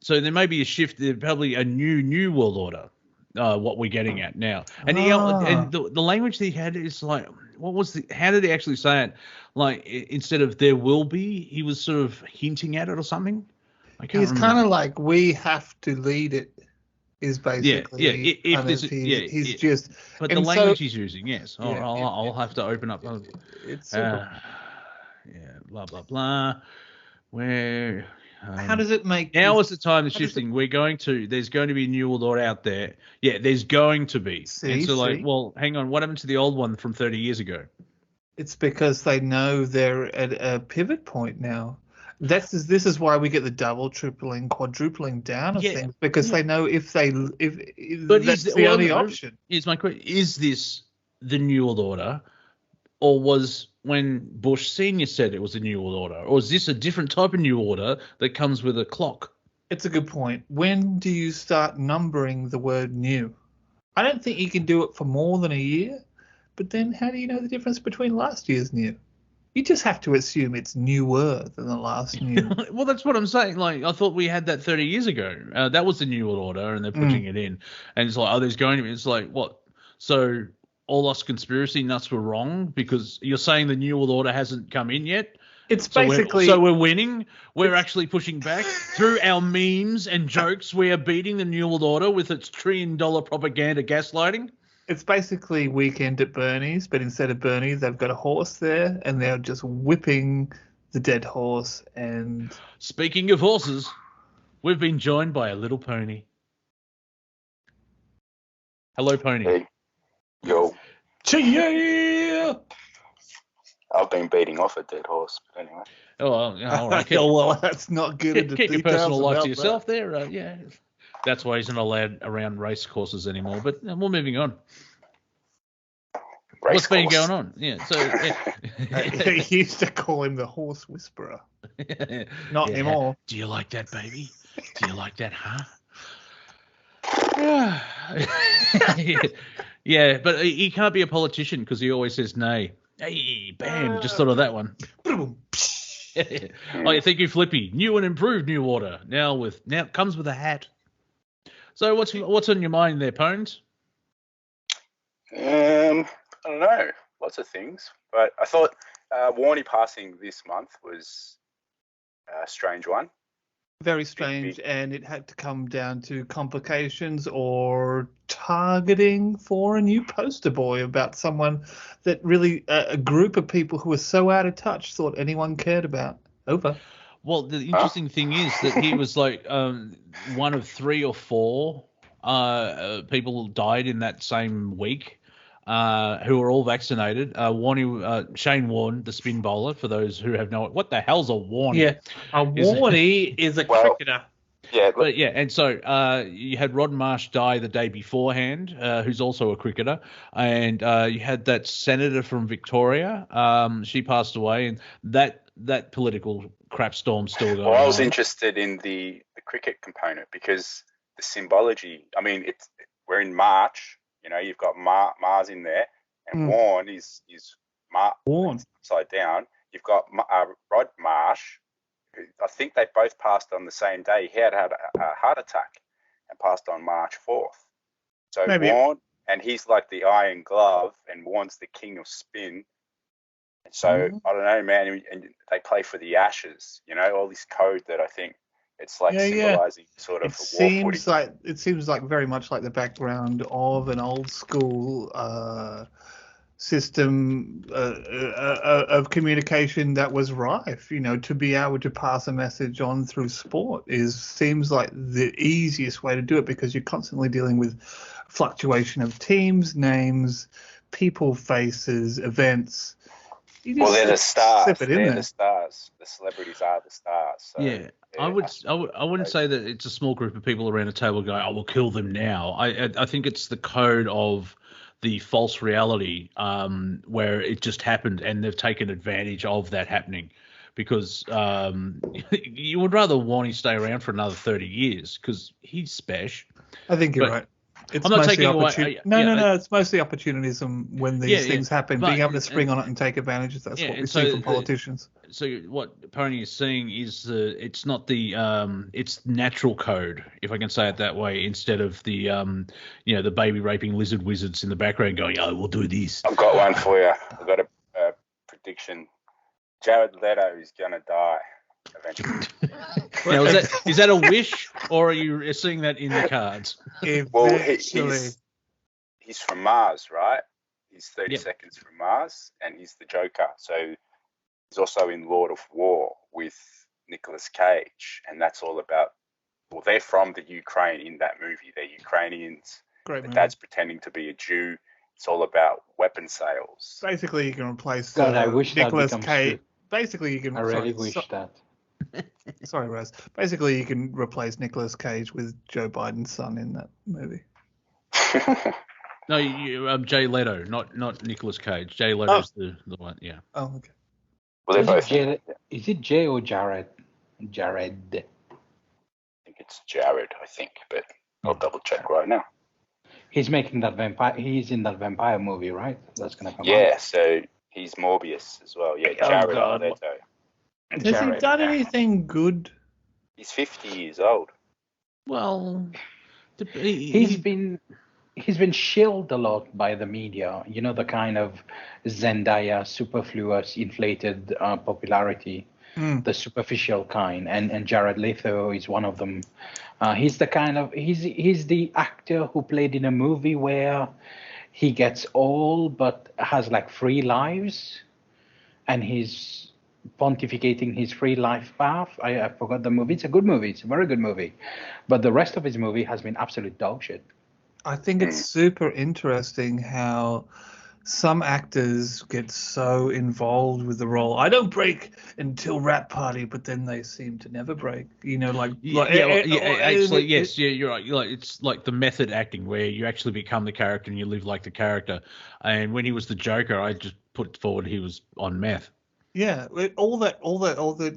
so there may be a shift. There's probably a new World Order. What we're getting at now, and and the language that he had is like, how did he actually say it? Like instead of there will be, he was sort of hinting at it or something. He's kind of like, we have to lead it. Is basically he's just. But the language he's using, yes. I'll have to open up. It's blah blah blah. Where? How does it make? Now is the time the shifting. There's going to be a New World Order out there. Yeah, there's going to be. Well, hang on. What happened to the old one from 30 years ago? It's because they know they're at a pivot point now. This is why we get the double, tripling, quadrupling down of things, because they know if that's the only option. Here's my question: is this the New World Order, or was when Bush Senior said it was a New World Order, or is this a different type of New Order that comes with a clock? It's a good point. When do you start numbering the word new? I don't think you can do it for more than a year, but then how do you know the difference between last year's new? You just have to assume it's newer than the last new. Well, that's what I'm saying. Like, I thought we had that 30 years ago. That was the New World Order, and they're pushing it in. And it's like, oh, there's going to be. It's like, what? So all us conspiracy nuts were wrong because you're saying the New World Order hasn't come in yet? It's So basically. we're winning. We're actually pushing back. Through our memes and jokes, we are beating the New World Order with its $1 trillion propaganda gaslighting. It's basically Weekend at Bernie's, but instead of Bernie's, they've got a horse there, and they're just whipping the dead horse. And speaking of horses, we've been joined by a little pony. Hello, pony. Hey. Yo. Yeah. I've been beating off a dead horse, but anyway. Oh, all right. well, that's not good. Keep your personal life to yourself there. Yeah. That's why he's not allowed around race courses anymore. But we're moving on. What's been going on? Yeah. So he used to call him the horse whisperer. Not anymore. Do you like that, baby? Do you like that, huh? Yeah, but he can't be a politician because he always says nay. Hey, bam! Just thought of that one. Oh, yeah, thank you, Flippy. New and improved New Order. Now comes with a hat. So what's on your mind there, Pones? I don't know. Lots of things, but I thought Warney passing this month was a strange one. Very strange, and it had to come down to complications or targeting for a new poster boy about someone that really a group of people who were so out of touch thought anyone cared about. Over. Well, the interesting thing is that he was like one of 3 or 4 people died in that same week who were all vaccinated. Shane Warne, the spin bowler, for those who have no... What the hell's a Warne? Yeah, a Warney is a cricketer. Yeah, but yeah, and so you had Rod Marsh die the day beforehand, who's also a cricketer, and you had that senator from Victoria. She passed away, and that political crap storm's still going on. Well, I was interested in the cricket component because the symbology. I mean, we're in March. You know, you've got Mars in there, and Warne is Warne upside down. You've got Rod Marsh. I think they both passed on the same day. He had a heart attack and passed on March 4th. So Warne, and he's like the iron glove, and Warne's the king of spin. And so I don't know, man. And they play for the Ashes. You know, all this code that I think it's like symbolizing sort of. It seems like very much like the background of an old school system of communication that was rife. You know, to be able to pass a message on through sport seems like the easiest way to do it because you're constantly dealing with fluctuation of teams, names, people, faces, events. Well, they're the stars. They're the stars. The celebrities are the stars. So yeah, I wouldn't say that it's a small group of people around a table going, "I will kill them now." I think it's the code of the false reality where it just happened and they've taken advantage of that happening because you would rather Warney stay around for another 30 years because he's special. I think you're right. I'm not taking away. No. It's mostly opportunism when these things happen. Being able to spring on it and take advantage. That's what we see from politicians. So what Pony is saying is it's not the it's natural code, if I can say it that way, instead of the the baby raping lizard wizards in the background going, "Oh, we'll do this." I've got one for you. I've got a prediction. Jared Leto is gonna die eventually. Now, is that a wish, or are you seeing that in the cards? Well, he's from Mars, right? He's 30 seconds from Mars, and he's the Joker. So he's also in Lord of War with Nicolas Cage, and that's all about. Well, they're from the Ukraine in that movie. They're Ukrainians. Great the movie. Dad's pretending to be a Jew. It's all about weapon sales. Basically, you can replace I wish Nicolas that Cage. True. Basically, you can. I really wish that. Sorry, Raz. Basically, you can replace Nicolas Cage with Joe Biden's son in that movie. No, Jay Leto, not Nicolas Cage. Jay Leto's the one, yeah. Oh, okay. Well, they're both. Is it Jay or Jared? Jared. I think it's Jared. I think, but I'll double check right now. He's making that vampire. He's in that vampire movie, right? That's gonna come out. Yeah. So He's Morbius as well. Yeah, Oh, Jared God. Leto. Has he Jared. done anything good? He's 50 years old. Well, He's been shilled a lot by the media. You know, the kind of Zendaya superfluous inflated popularity, the superficial kind, and Jared Leto is one of them. He's the actor who played in a movie where he gets old but has like 3 lives, and he's pontificating his free life path. I forgot the movie. It's a good movie. It's a very good movie, but the rest of his movie has been absolute dog shit. I think it's super interesting how some actors get so involved with the role. I don't break until Rap Party, but then they seem to never break. You know, yes, you're right. It's like the method acting where you actually become the character and you live like the character. And when he was the Joker, I just put forward he was on meth. Yeah, all that.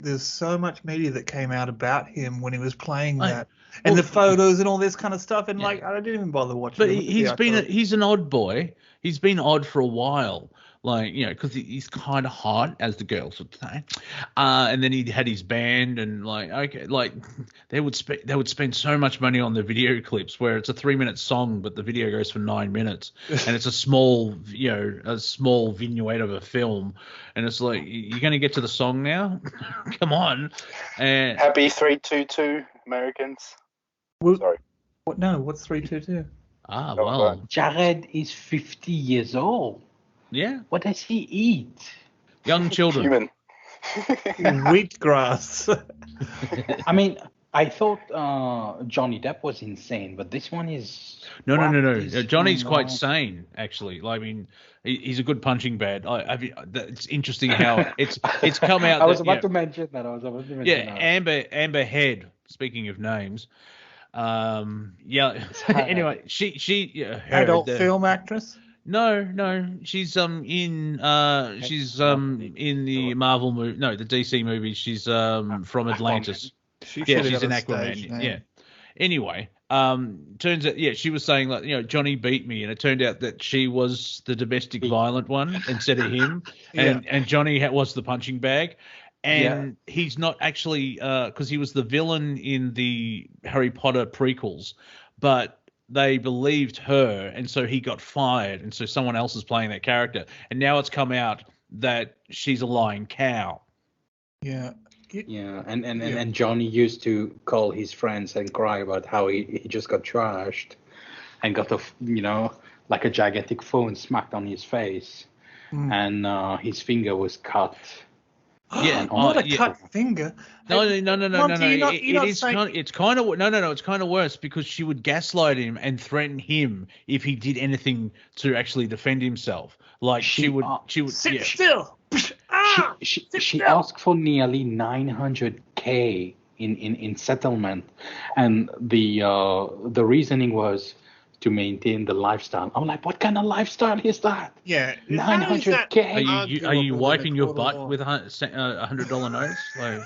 There's so much media that came out about him when he was playing that, and the photos and all this kind of stuff. And I didn't even bother watching. But he's an odd boy. He's been odd for a while, because he's kind of hot, as the girls would say. And then he had his band, and they would spend so much money on the video clips, where it's a 3-minute song, but the video goes for 9 minutes, and it's a small vignette of a film, and it's like, you're going to get to the song now? Come on. And Happy 322 Americans. Sorry. What? No, what's 322? Well. Jared is 50 years old. Yeah. What does he eat? Young children. Human. Wheatgrass. I mean, I thought Johnny Depp was insane, but this one is... No. Johnny's quite sane, actually. I mean, he's a good punching bag. It's interesting how it's come out. I was about to mention that. Amber Heard. Speaking of names, Anyway, she adult film actress. No, she's in the Marvel movie. No, the DC movie. She's from Atlantis. She's in Aquaman. Yeah. Anyway, turns out, she was saying Johnny beat me, and it turned out that she was the domestic violent one instead of him, and Johnny was the punching bag. And he's not actually, because he was the villain in the Harry Potter prequels, but they believed her, and so he got fired, and so someone else is playing that character. And now it's come out that she's a lying cow. Yeah. Yeah, and Johnny used to call his friends and cry about how he just got trashed and got like a gigantic phone smacked on his face, and his finger was cut. Yeah, not a cut finger. No. It's kind of worse, because she would gaslight him and threaten him if he did anything to actually defend himself. Like she would sit still. She asked for nearly $900K in settlement, and the reasoning was to maintain the lifestyle. I'm like, what kind of lifestyle is that? Yeah, $900K. Are you wiping your butt with $100 notes? Like,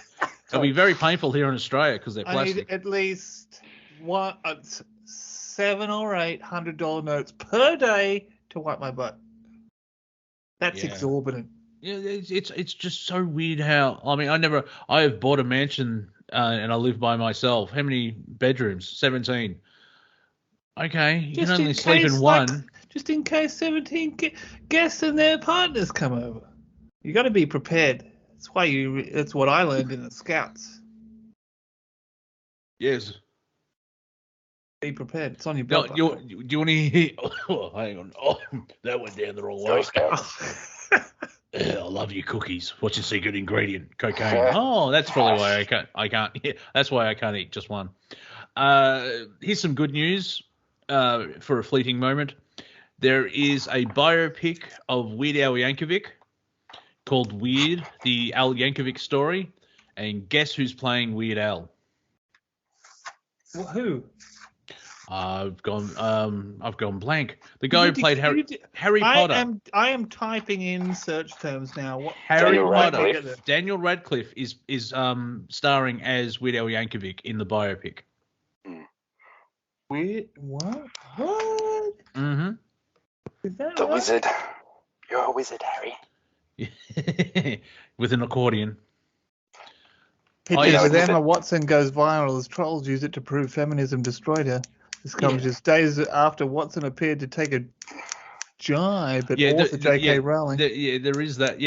it'll be very painful here in Australia because they're plastic. I need at least 7 or 8 $100 notes per day to wipe my butt. That's exorbitant. Yeah, it's just so weird how, I have bought a mansion and I live by myself. How many bedrooms? 17. Okay, you can only sleep in one. Just in case 17 guests and their partners come over. You got to be prepared. That's what I learned in the Scouts. Yes. Be prepared. It's on your butt. Do you want to hear? Oh, hang on. Oh, that went down the wrong way. I love your cookies. What's your secret ingredient? Cocaine. Oh, that's probably why I can't. Yeah, that's why I can't eat just one. Here's some good news. For a fleeting moment, there is a biopic of Weird Al Yankovic called Weird, the Al Yankovic story, and guess who's playing Weird Al? Well, who? I've gone blank. The guy who played Harry Potter. I am typing in search terms now. Harry Potter. Daniel Radcliffe is starring as Weird Al Yankovic in the biopic. Weird? What? Mm-hmm. Is that the right? wizard. You're a wizard, Harry. with an accordion. Picture yeah, with it's Emma Watson goes viral as trolls use it to prove feminism destroyed her. This comes just days after Watson appeared to take a jibe at author J.K. Rowling. There is that.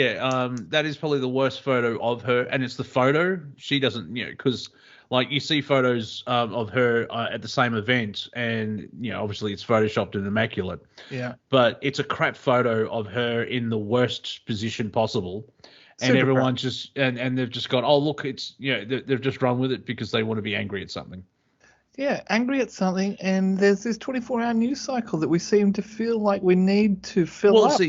That is probably the worst photo of her, and it's the photo. She doesn't, because like you see photos of her at the same event, and obviously it's photoshopped and immaculate. Yeah. But it's a crap photo of her in the worst position possible. And Super everyone's just and they've just gone, oh look, it's they've just run with it because they want to be angry at something. Yeah, angry at something, and there's this 24-hour news cycle that we seem to feel like we need to fill up.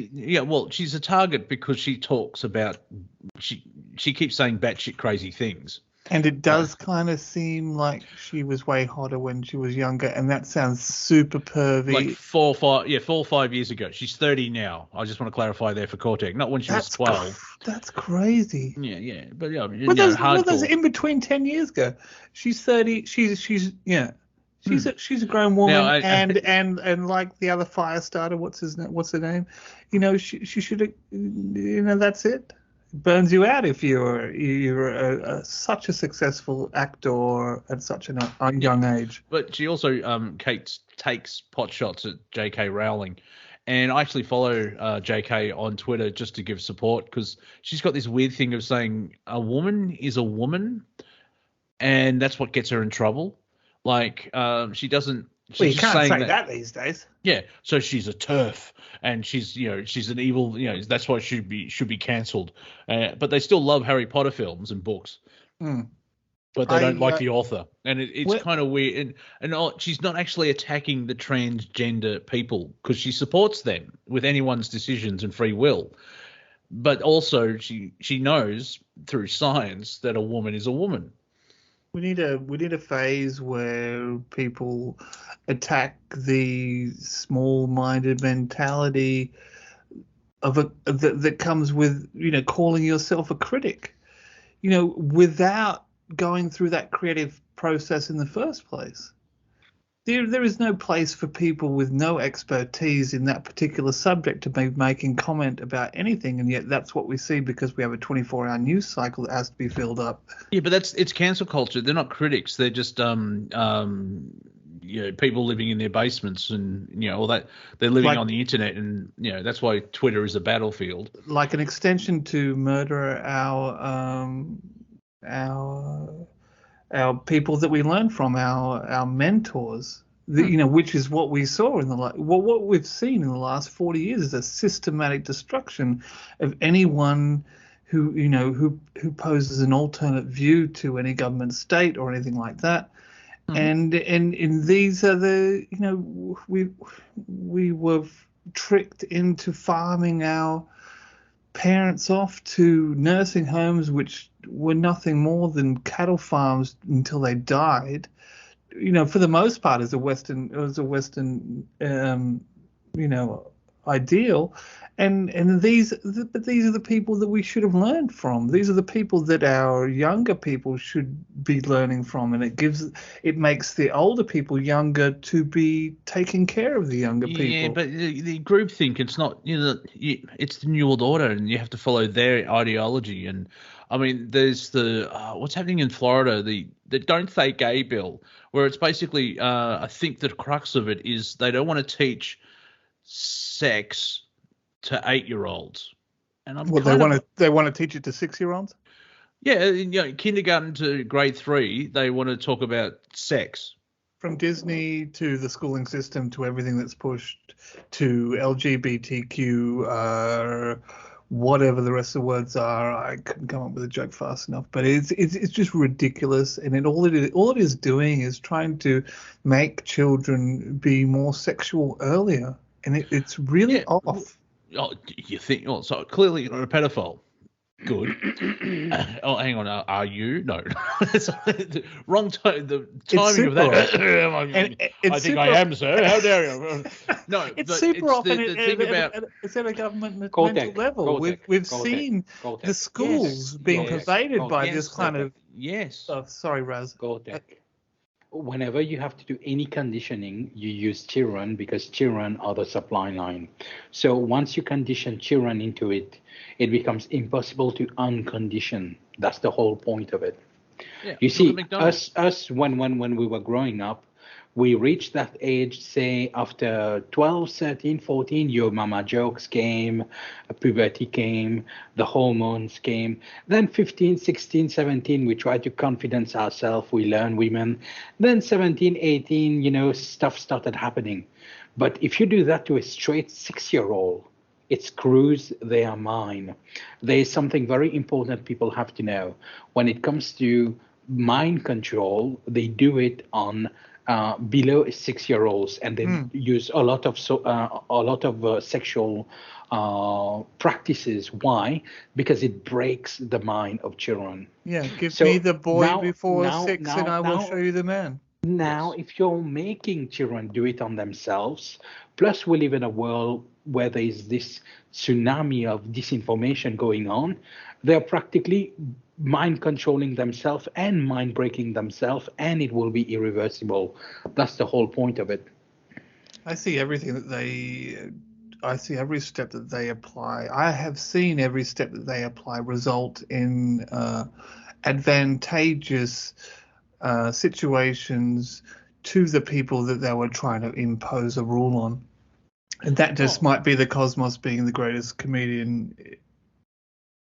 She's a target because she talks about she keeps saying batshit crazy things. And it does kind of seem like she was way hotter when she was younger, and that sounds super pervy. Like 4 or 5 years ago. She's 30 now. I just want to clarify there for Cortek, not when she was 12. That's crazy. Yeah, but those in between 10 years ago. She's 30. She's a grown woman, Now, and like the other fire starter, what's her name? She should have. That's it. Burns you out if you're such a successful actor at such a young age. But she also takes pot shots at J.K. Rowling, and I actually follow J.K. on Twitter just to give support because she's got this weird thing of saying a woman is a woman, and that's what gets her in trouble. Like she doesn't. Well, you can't say that these days. Yeah, so she's a TERF, and she's an evil. That's why she should be cancelled. But they still love Harry Potter films and books, but they don't like the author, and it's kind of weird. And she's not actually attacking the transgender people because she supports them with anyone's decisions and free will. But also, she knows through science that a woman is a woman. We need a phase where people attack the small-minded mentality that comes with calling yourself a critic, without going through that creative process in the first place. There is no place for people with no expertise in that particular subject to be making comment about anything, and yet that's what we see because we have a 24-hour news cycle that has to be filled up. Yeah, but it's cancel culture. They're not critics. They're just people living in their basements and all that. They're living on the internet, and that's why Twitter is a battlefield. Like an extension to murder our people that we learn from, our mentors, which is what we saw what we've seen in the last 40 years is a systematic destruction of anyone who poses an alternate view to any government state or anything like that. And these are we were tricked into farming our parents off to nursing homes, which were nothing more than cattle farms until they died. For the most part, as a Western ideal. And these are the people that we should have learned from. These are the people that our younger people should be learning from, and it makes the older people younger to be taking care of the younger people. Yeah, but the group think it's not. It's the New World Order, and you have to follow their ideology. And I mean, there's the what's happening in Florida, the Don't Say Gay bill, where it's basically I think the crux of it is they don't want to teach sex to 8-year-olds, and they want to teach it to 6-year-olds. Yeah, kindergarten to grade 3, they want to talk about sex. From Disney to the schooling system to everything that's pushed to LGBTQ, whatever the rest of the words are. I couldn't come up with a joke fast enough, but it's just ridiculous, and all it is doing is trying to make children be more sexual earlier, and it's really off. Oh, you think? Oh, so clearly you're not a pedophile. Good. Oh, hang on. Are you? No. Wrong time. The timing of that. I think I am, sir. How dare you? No, it's super often. It's at a government mental level. We've seen the schools being pervaded by this kind of. Yes. Oh, sorry, Raz. Cortek. whenever you have to do any conditioning, you use children because children are the supply line. So once you condition children into it, it becomes impossible to uncondition. That's the whole point of it. Yeah. You see, MacDonald. us when we were growing up, we reached that age, say, after 12, 13, 14, your mama jokes came, puberty came, the hormones came. Then 15, 16, 17, we try to confidence ourselves, we learn women. Then 17, 18, stuff started happening. But if you do that to a straight 6-year-old, it screws their mind. There is something very important people have to know. When it comes to mind control, they do it on below 6-year-olds, and they use a lot of sexual practices. Why? Because it breaks the mind of children. Yeah, give me the boy before 6, and I will now- show you the man. Now, if you're making children do it on themselves, plus we live in a world where there is this tsunami of disinformation going on, they're practically mind controlling themselves and mind breaking themselves, and it will be irreversible. That's the whole point of it. I see every step that they apply. I have seen every step that they apply result in advantageous situations to the people that they were trying to impose a rule on. And that just might be the cosmos being the greatest comedian.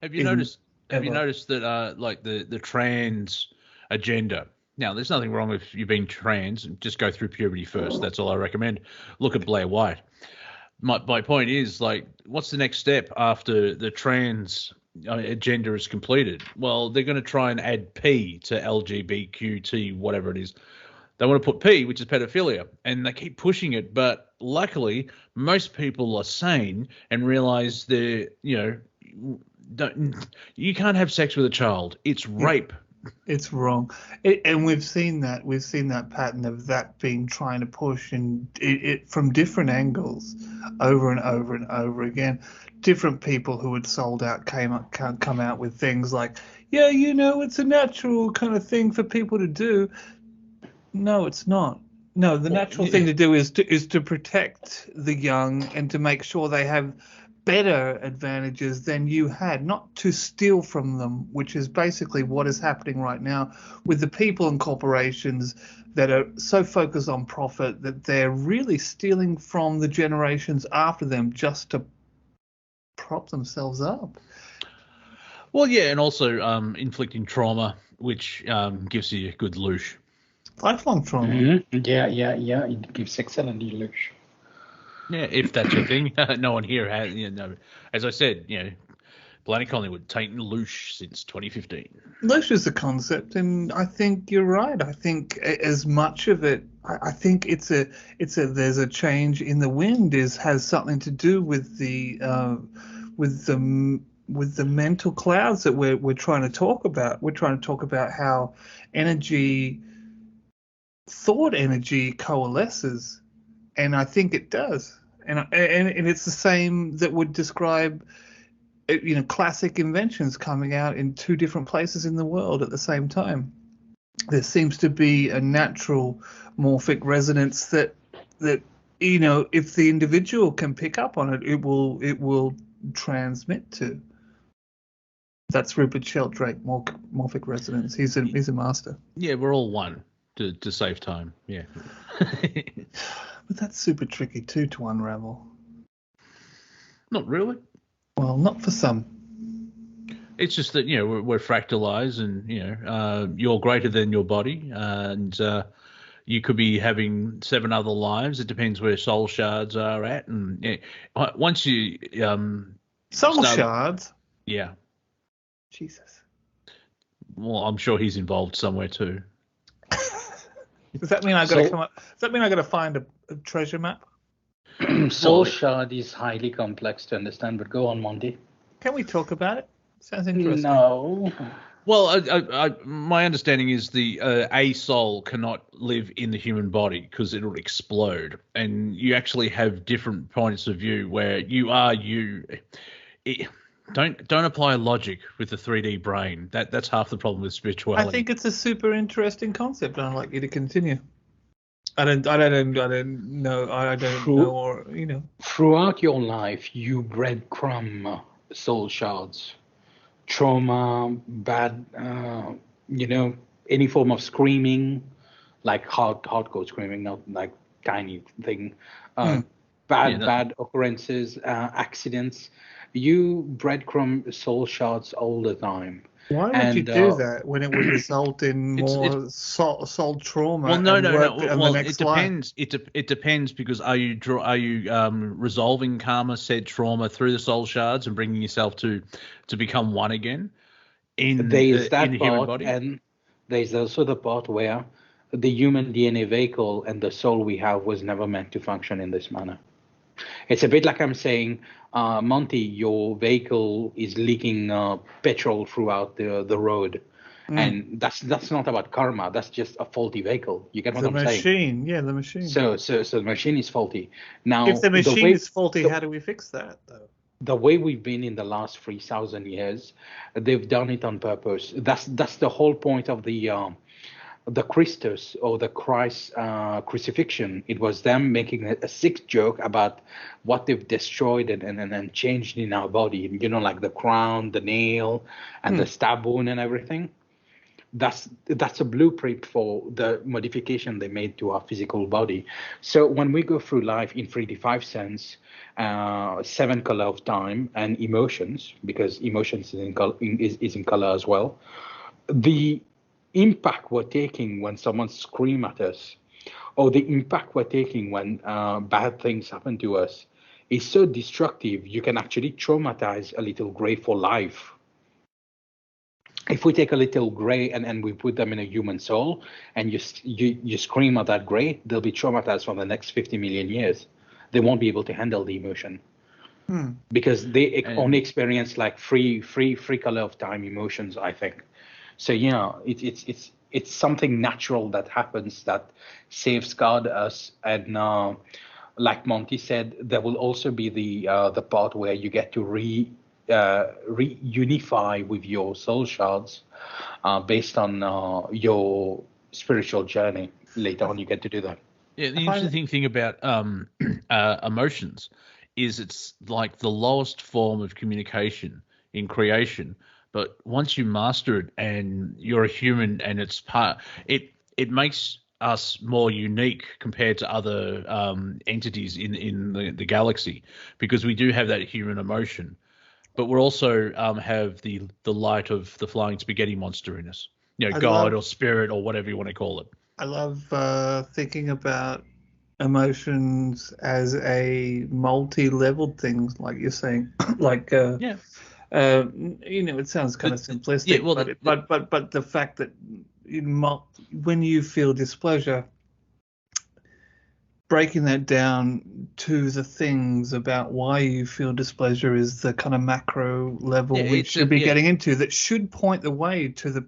Have you noticed that like the trans agenda? Now, there's nothing wrong with you being trans. Just go through puberty first. That's all I recommend. Look at Blair White. My point is, like, what's the next step after the trans agenda is completed? Well, they're going to try and add P to LGBTQT, whatever it is. They want to put P, which is pedophilia, and they keep pushing it. But luckily, most people are sane and realize you can't have sex with a child. It's rape. It's wrong, and we've seen that pattern of that being trying to push and it from different angles, over and over and over again. Different people who had sold out come out with things like, yeah, it's a natural kind of thing for people to do. No, it's not. No, the natural thing to do is to protect the young and to make sure they have better advantages than you had, not to steal from them, which is basically what is happening right now with the people and corporations that are so focused on profit that they're really stealing from the generations after them just to prop themselves up. Well, yeah, and also inflicting trauma, which gives you a good loosh. Lifelong trauma. Mm-hmm. Yeah. It gives excellent loosh. Yeah, if that's your thing. No one here has, as I said, Planet Collingwood taking loosh since 2015. Loosh is a concept, and I think you're right. I think as much of it, I think there's a change in the wind has something to do with the mental clouds that we're trying to talk about. We're trying to talk about how thought energy coalesces, and I think it does. And it's the same that would describe, classic inventions coming out in two different places in the world at the same time. There seems to be a natural morphic resonance that if the individual can pick up on it, it will transmit to. That's Rupert Sheldrake, morphic resonance. He's a master. Yeah, we're all one to save time. Yeah. But that's super tricky too to unravel. Not really. Well, not for some. It's just that we're fractalized, and you're greater than your body, and you could be having 7 other lives. It depends where soul shards are at, and once you shards. Yeah. Jesus. Well, I'm sure he's involved somewhere too. Does that mean I got to come up? Does that mean I got to find a treasure map? Soul shard is highly complex to understand, but go on, Monty. Can we talk about it? Sounds interesting. No. Well, my understanding is a soul cannot live in the human body because it will explode, and you actually have different points of view where you are you. don't apply logic with the 3D brain. That's half the problem with spirituality. I think it's a super interesting concept, and I'd like you to continue. I don't know, or Throughout your life, you breadcrumb soul shards, trauma, bad, any form of screaming, like hardcore screaming, not like tiny thing, bad occurrences, accidents. You breadcrumb soul shards all the time. Why would you do that when it would result in more soul trauma? Well, no. Well, it depends. It depends, because are you resolving karma, said trauma, through the soul shards and bringing yourself to become one again in the human body? And there's also the part where the human DNA vehicle and the soul we have was never meant to function in this manner. It's a bit like I'm saying, Monty, your vehicle is leaking petrol throughout the road. And that's not about karma. That's just a faulty vehicle. You get what I'm saying? The machine. So the machine is faulty. Now, if the machine is faulty, how do we fix that, though? The way we've been in the last 3,000 years, they've done it on purpose. That's the whole point of the Christus, or the Christ crucifixion. It was them making a sick joke about what they've destroyed and changed in our body. Like the crown, the nail, and the stab wound and everything. That's a blueprint for the modification they made to our physical body. So when we go through life in 3D 5 sense, 7 color of time, and emotions, because emotions is in color as well, the impact we're taking when someone screams at us, or the impact we're taking when bad things happen to us, is so destructive. You can actually traumatize a little gray for life. If we take a little gray and we put them in a human soul, and you scream at that gray, they'll be traumatized for the next 50 million years. They won't be able to handle the emotion. Because they only experience like free color of time emotions, I think. So it's something natural that happens that safeguard us. And like Monty said, there will also be the part where you get to reunify with your soul shards based on your spiritual journey. Later on, you get to do that. Yeah, the interesting thing about emotions is it's like the lowest form of communication in creation. But once you master it and you're a human, and it makes us more unique compared to other entities in the galaxy, because we do have that human emotion, but we also have the light of the flying spaghetti monster in us, God or spirit or whatever you want to call it. I love thinking about emotions as a multi-leveled thing, like you're saying, like it sounds kind of simplistic, but the fact that when you feel displeasure, breaking that down to the things about why you feel displeasure is the kind of macro level we should be getting into, that should point the way to the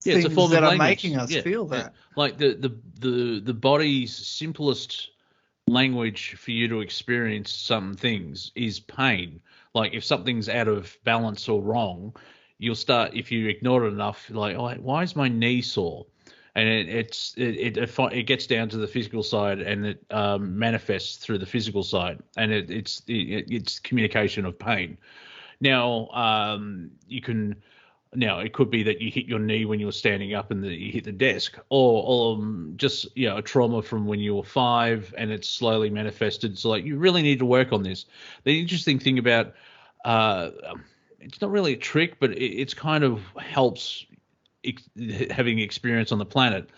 things that are making us feel that. Like the body's simplest language for you to experience some things is pain. Like if something's out of balance or wrong, you'll start, if you ignore it enough, like, oh, why is my knee sore? And it gets down to the physical side, and it manifests through the physical side, and it's communication of pain. Now it could be that you hit your knee when you were standing up and you hit the desk, or just a trauma from when you were 5 and it's slowly manifested. So like you really need to work on this. The interesting thing about it's not really a trick, but it's kind of helps having experience on the planet,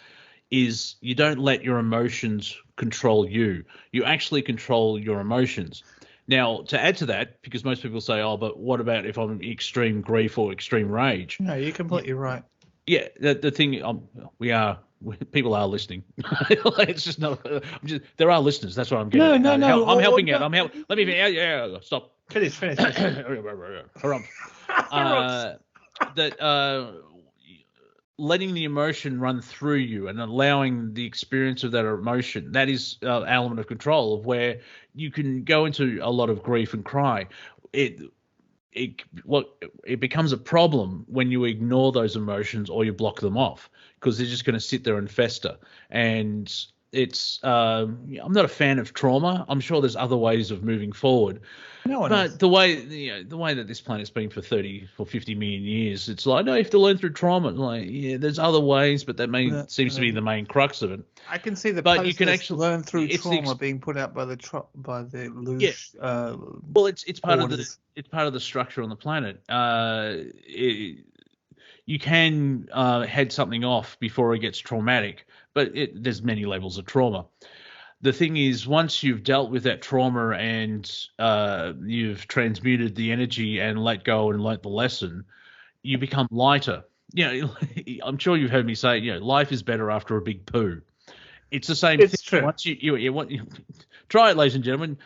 is you don't let your emotions control you. You actually control your emotions. Now, to add to that, because most people say, oh, but what about if I'm extreme grief or extreme rage? No, you're completely right. Yeah, the thing, people are listening. It's just not, there are listeners. That's what I'm getting. No. I'm helping out. Let me, stop. Finish. Letting the emotion run through you and allowing the experience of that emotion, that is an element of control, of where you can go into a lot of grief and cry. it becomes a problem when you ignore those emotions or you block them off, because they're just going to sit there and fester. And it's I'm not a fan of trauma. I'm sure there's other ways of moving forward. No one But is. the way that this planet's been for 30 or 50 million years, it's like, no, you have to learn through trauma. Like, yeah, there's other ways, but that seems to be the main crux of it. I can see the But you can actually learn through trauma being put out by the loose. Yeah. Well, it's part orders. of the structure on the planet. You can head something off before it gets traumatic, but there's many levels of trauma. The thing is, once you've dealt with that trauma and you've transmuted the energy and let go and learnt the lesson, you become lighter. I'm sure you've heard me say, life is better after a big poo. It's the same thing. It's true. Once you try it, ladies and gentlemen.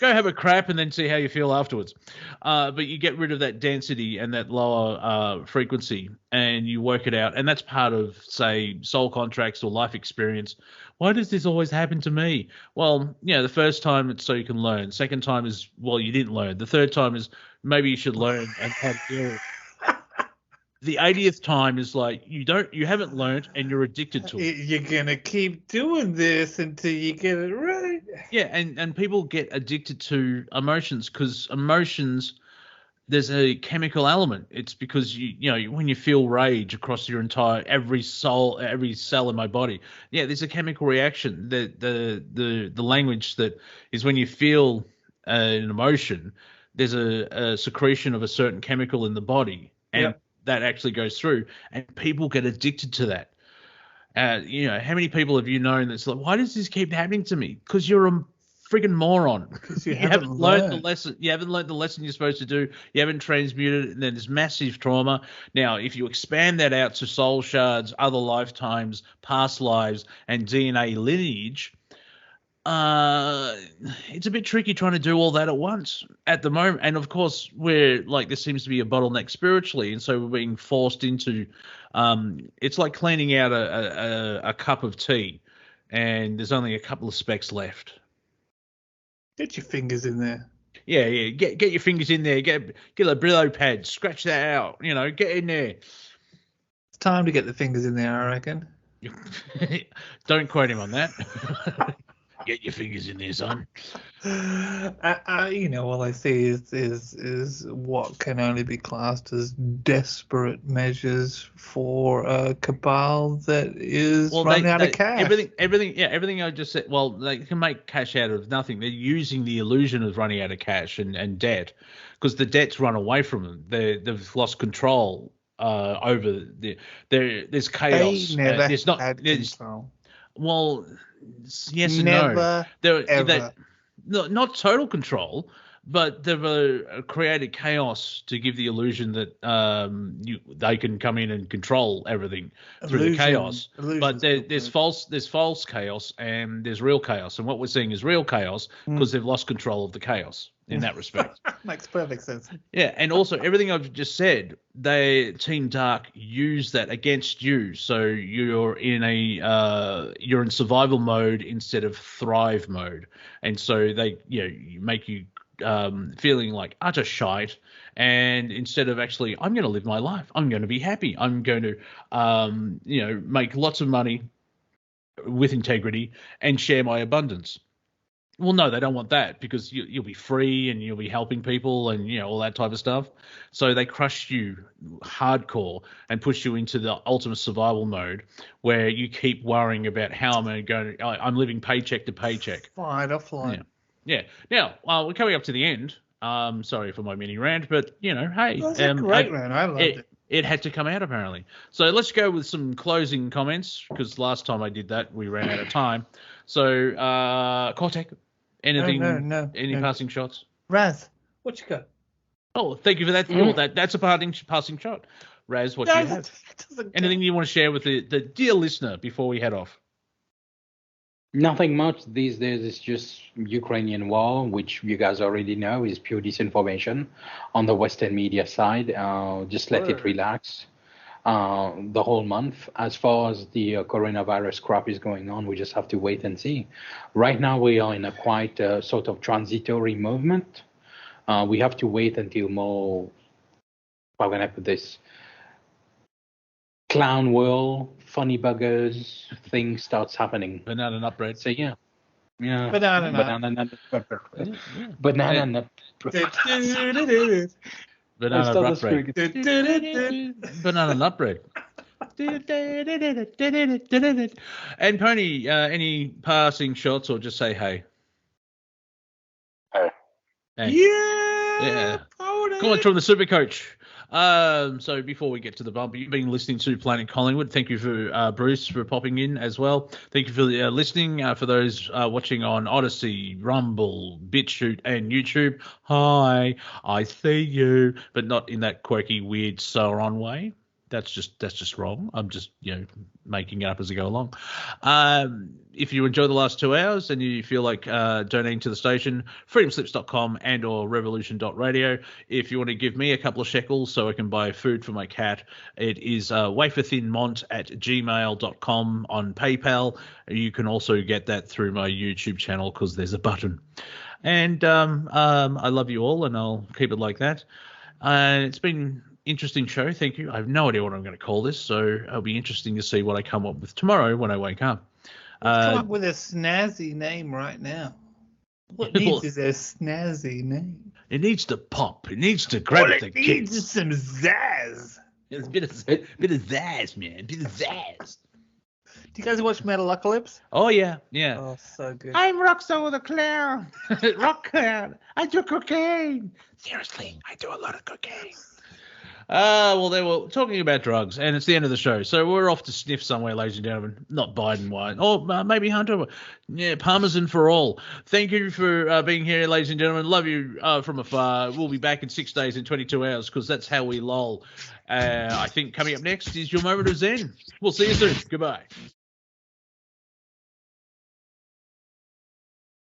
Go have a crap and then see how you feel afterwards. But you get rid of that density and that lower frequency, and you work it out. And that's part of, say, soul contracts or life experience. Why does this always happen to me? Well, the first time it's so you can learn. Second time is, well, you didn't learn. The third time is maybe you should learn and how to deal with it. The 80th time is like you haven't learned and you're addicted to it. You're gonna keep doing this until you get it right. Yeah, and people get addicted to emotions because emotions, there's a chemical element. It's because when you feel rage across your every cell in my body, there's a chemical reaction. The language that is when you feel an emotion, there's a secretion of a certain chemical in the body, and that actually goes through, and people get addicted to that. How many people have you known that's like, why does this keep happening to me? Because you're a friggin' moron. Because you haven't learned the lesson. You haven't learned the lesson you're supposed to do. You haven't transmuted it, and then there's massive trauma. Now, if you expand that out to soul shards, other lifetimes, past lives, and DNA lineage, it's a bit tricky trying to do all that at once at the moment. And of course, there seems to be a bottleneck spiritually, and so we're being forced into it's like cleaning out a cup of tea, and there's only a couple of specks left. Get your fingers in there. Yeah. Get your fingers in there. Get a Brillo pad. Scratch that out. Get in there. It's time to get the fingers in there, I reckon. Don't quote him on that. Get your fingers in there, son. All I see is what can only be classed as desperate measures for a cabal that is running out of cash. Everything I just said. Well, they can make cash out of nothing. They're using the illusion of running out of cash and debt, because the debt's run away from them. They've lost control over there's chaos. They never there's control. Well, yes and Never, no. ever. Not total control, but they've created chaos to give the illusion that they can come in and control everything through the chaos. But there's false chaos and there's real chaos, and what we're seeing is real chaos because they've lost control of the chaos in that respect. Makes perfect sense. Yeah, and also everything I've just said, Team Dark use that against you, so you're in survival mode instead of thrive mode, and so they make you feeling like utter shite, and instead of actually, I'm going to live my life, I'm going to be happy, I'm going to make lots of money with integrity and share my abundance. Well, no, they don't want that, because you'll be free and you'll be helping people and all that type of stuff. So they crush you hardcore and push you into the ultimate survival mode, where you keep worrying about how I'm living paycheck to paycheck. Fight or flight. Yeah. Now, we're coming up to the end. Sorry for my mini rant, but hey, that's a great rant. I loved it. It had to come out apparently. So let's go with some closing comments, because last time I did that, we ran out of time. So, Cortek. Anything? No. Any passing shots? Raz, what you got? Oh, thank you for that. That's a passing shot. Raz, what do you have? Anything you want to share with the dear listener before we head off? Nothing much these days. It's just Ukrainian war, which you guys already know is pure disinformation on the Western media side. Just let it relax. The whole month. As far as the coronavirus crap is going on, we just have to wait and see. Right now, we are in a quite sort of transitory movement. We have to wait until more, how can I put this, clown world, funny buggers, things starts happening. Banana nut bread. So yeah. Yeah. Banana nut. Banana nut. Yeah. Banana nut. Banana stole nut the bread. Banana nut bread. And Pony, any passing shots or just say hey? Hey. Hey. Yeah. Comments from the Super Coach. So before we get to the bump, you've been listening to Planet Collingwood. Thank you for Bruce for popping in as well. Thank you for listening. For those watching on Odyssey, Rumble, BitChute, and YouTube, hi, I see you, but not in that quirky, weird Sauron way. That's just wrong. I'm just making it up as I go along. If you enjoy the last 2 hours and you feel like donating to the station, freedomslips.com and or revolution.radio. If you want to give me a couple of shekels so I can buy food for my cat, it is waferthinmont@gmail.com on PayPal. You can also get that through my YouTube channel because there's a button. And I love you all, and I'll keep it like that. It's been interesting show. Thank you. I have no idea what I'm going to call this, so it'll be interesting to see what I come up with tomorrow when I wake up. Let's come up with a snazzy name right now. What needs is a snazzy name. It needs to pop. It needs to grab the It needs is some zazz. It's a bit of zazz, man. A bit of zazz. Do you guys watch Metalocalypse? Oh, yeah. Oh, so good. I'm Roxo the Clown. Rock Clown. I do cocaine. Seriously, I do a lot of cocaine. Well, they were talking about drugs, and it's the end of the show. So we're off to sniff somewhere, ladies and gentlemen. Not Biden wine. Or maybe Hunter. Yeah, Parmesan for all. Thank you for being here, ladies and gentlemen. Love you from afar. We'll be back in 6 days and 22 hours because that's how we loll. I think coming up next is your moment of zen. We'll see you soon. Goodbye.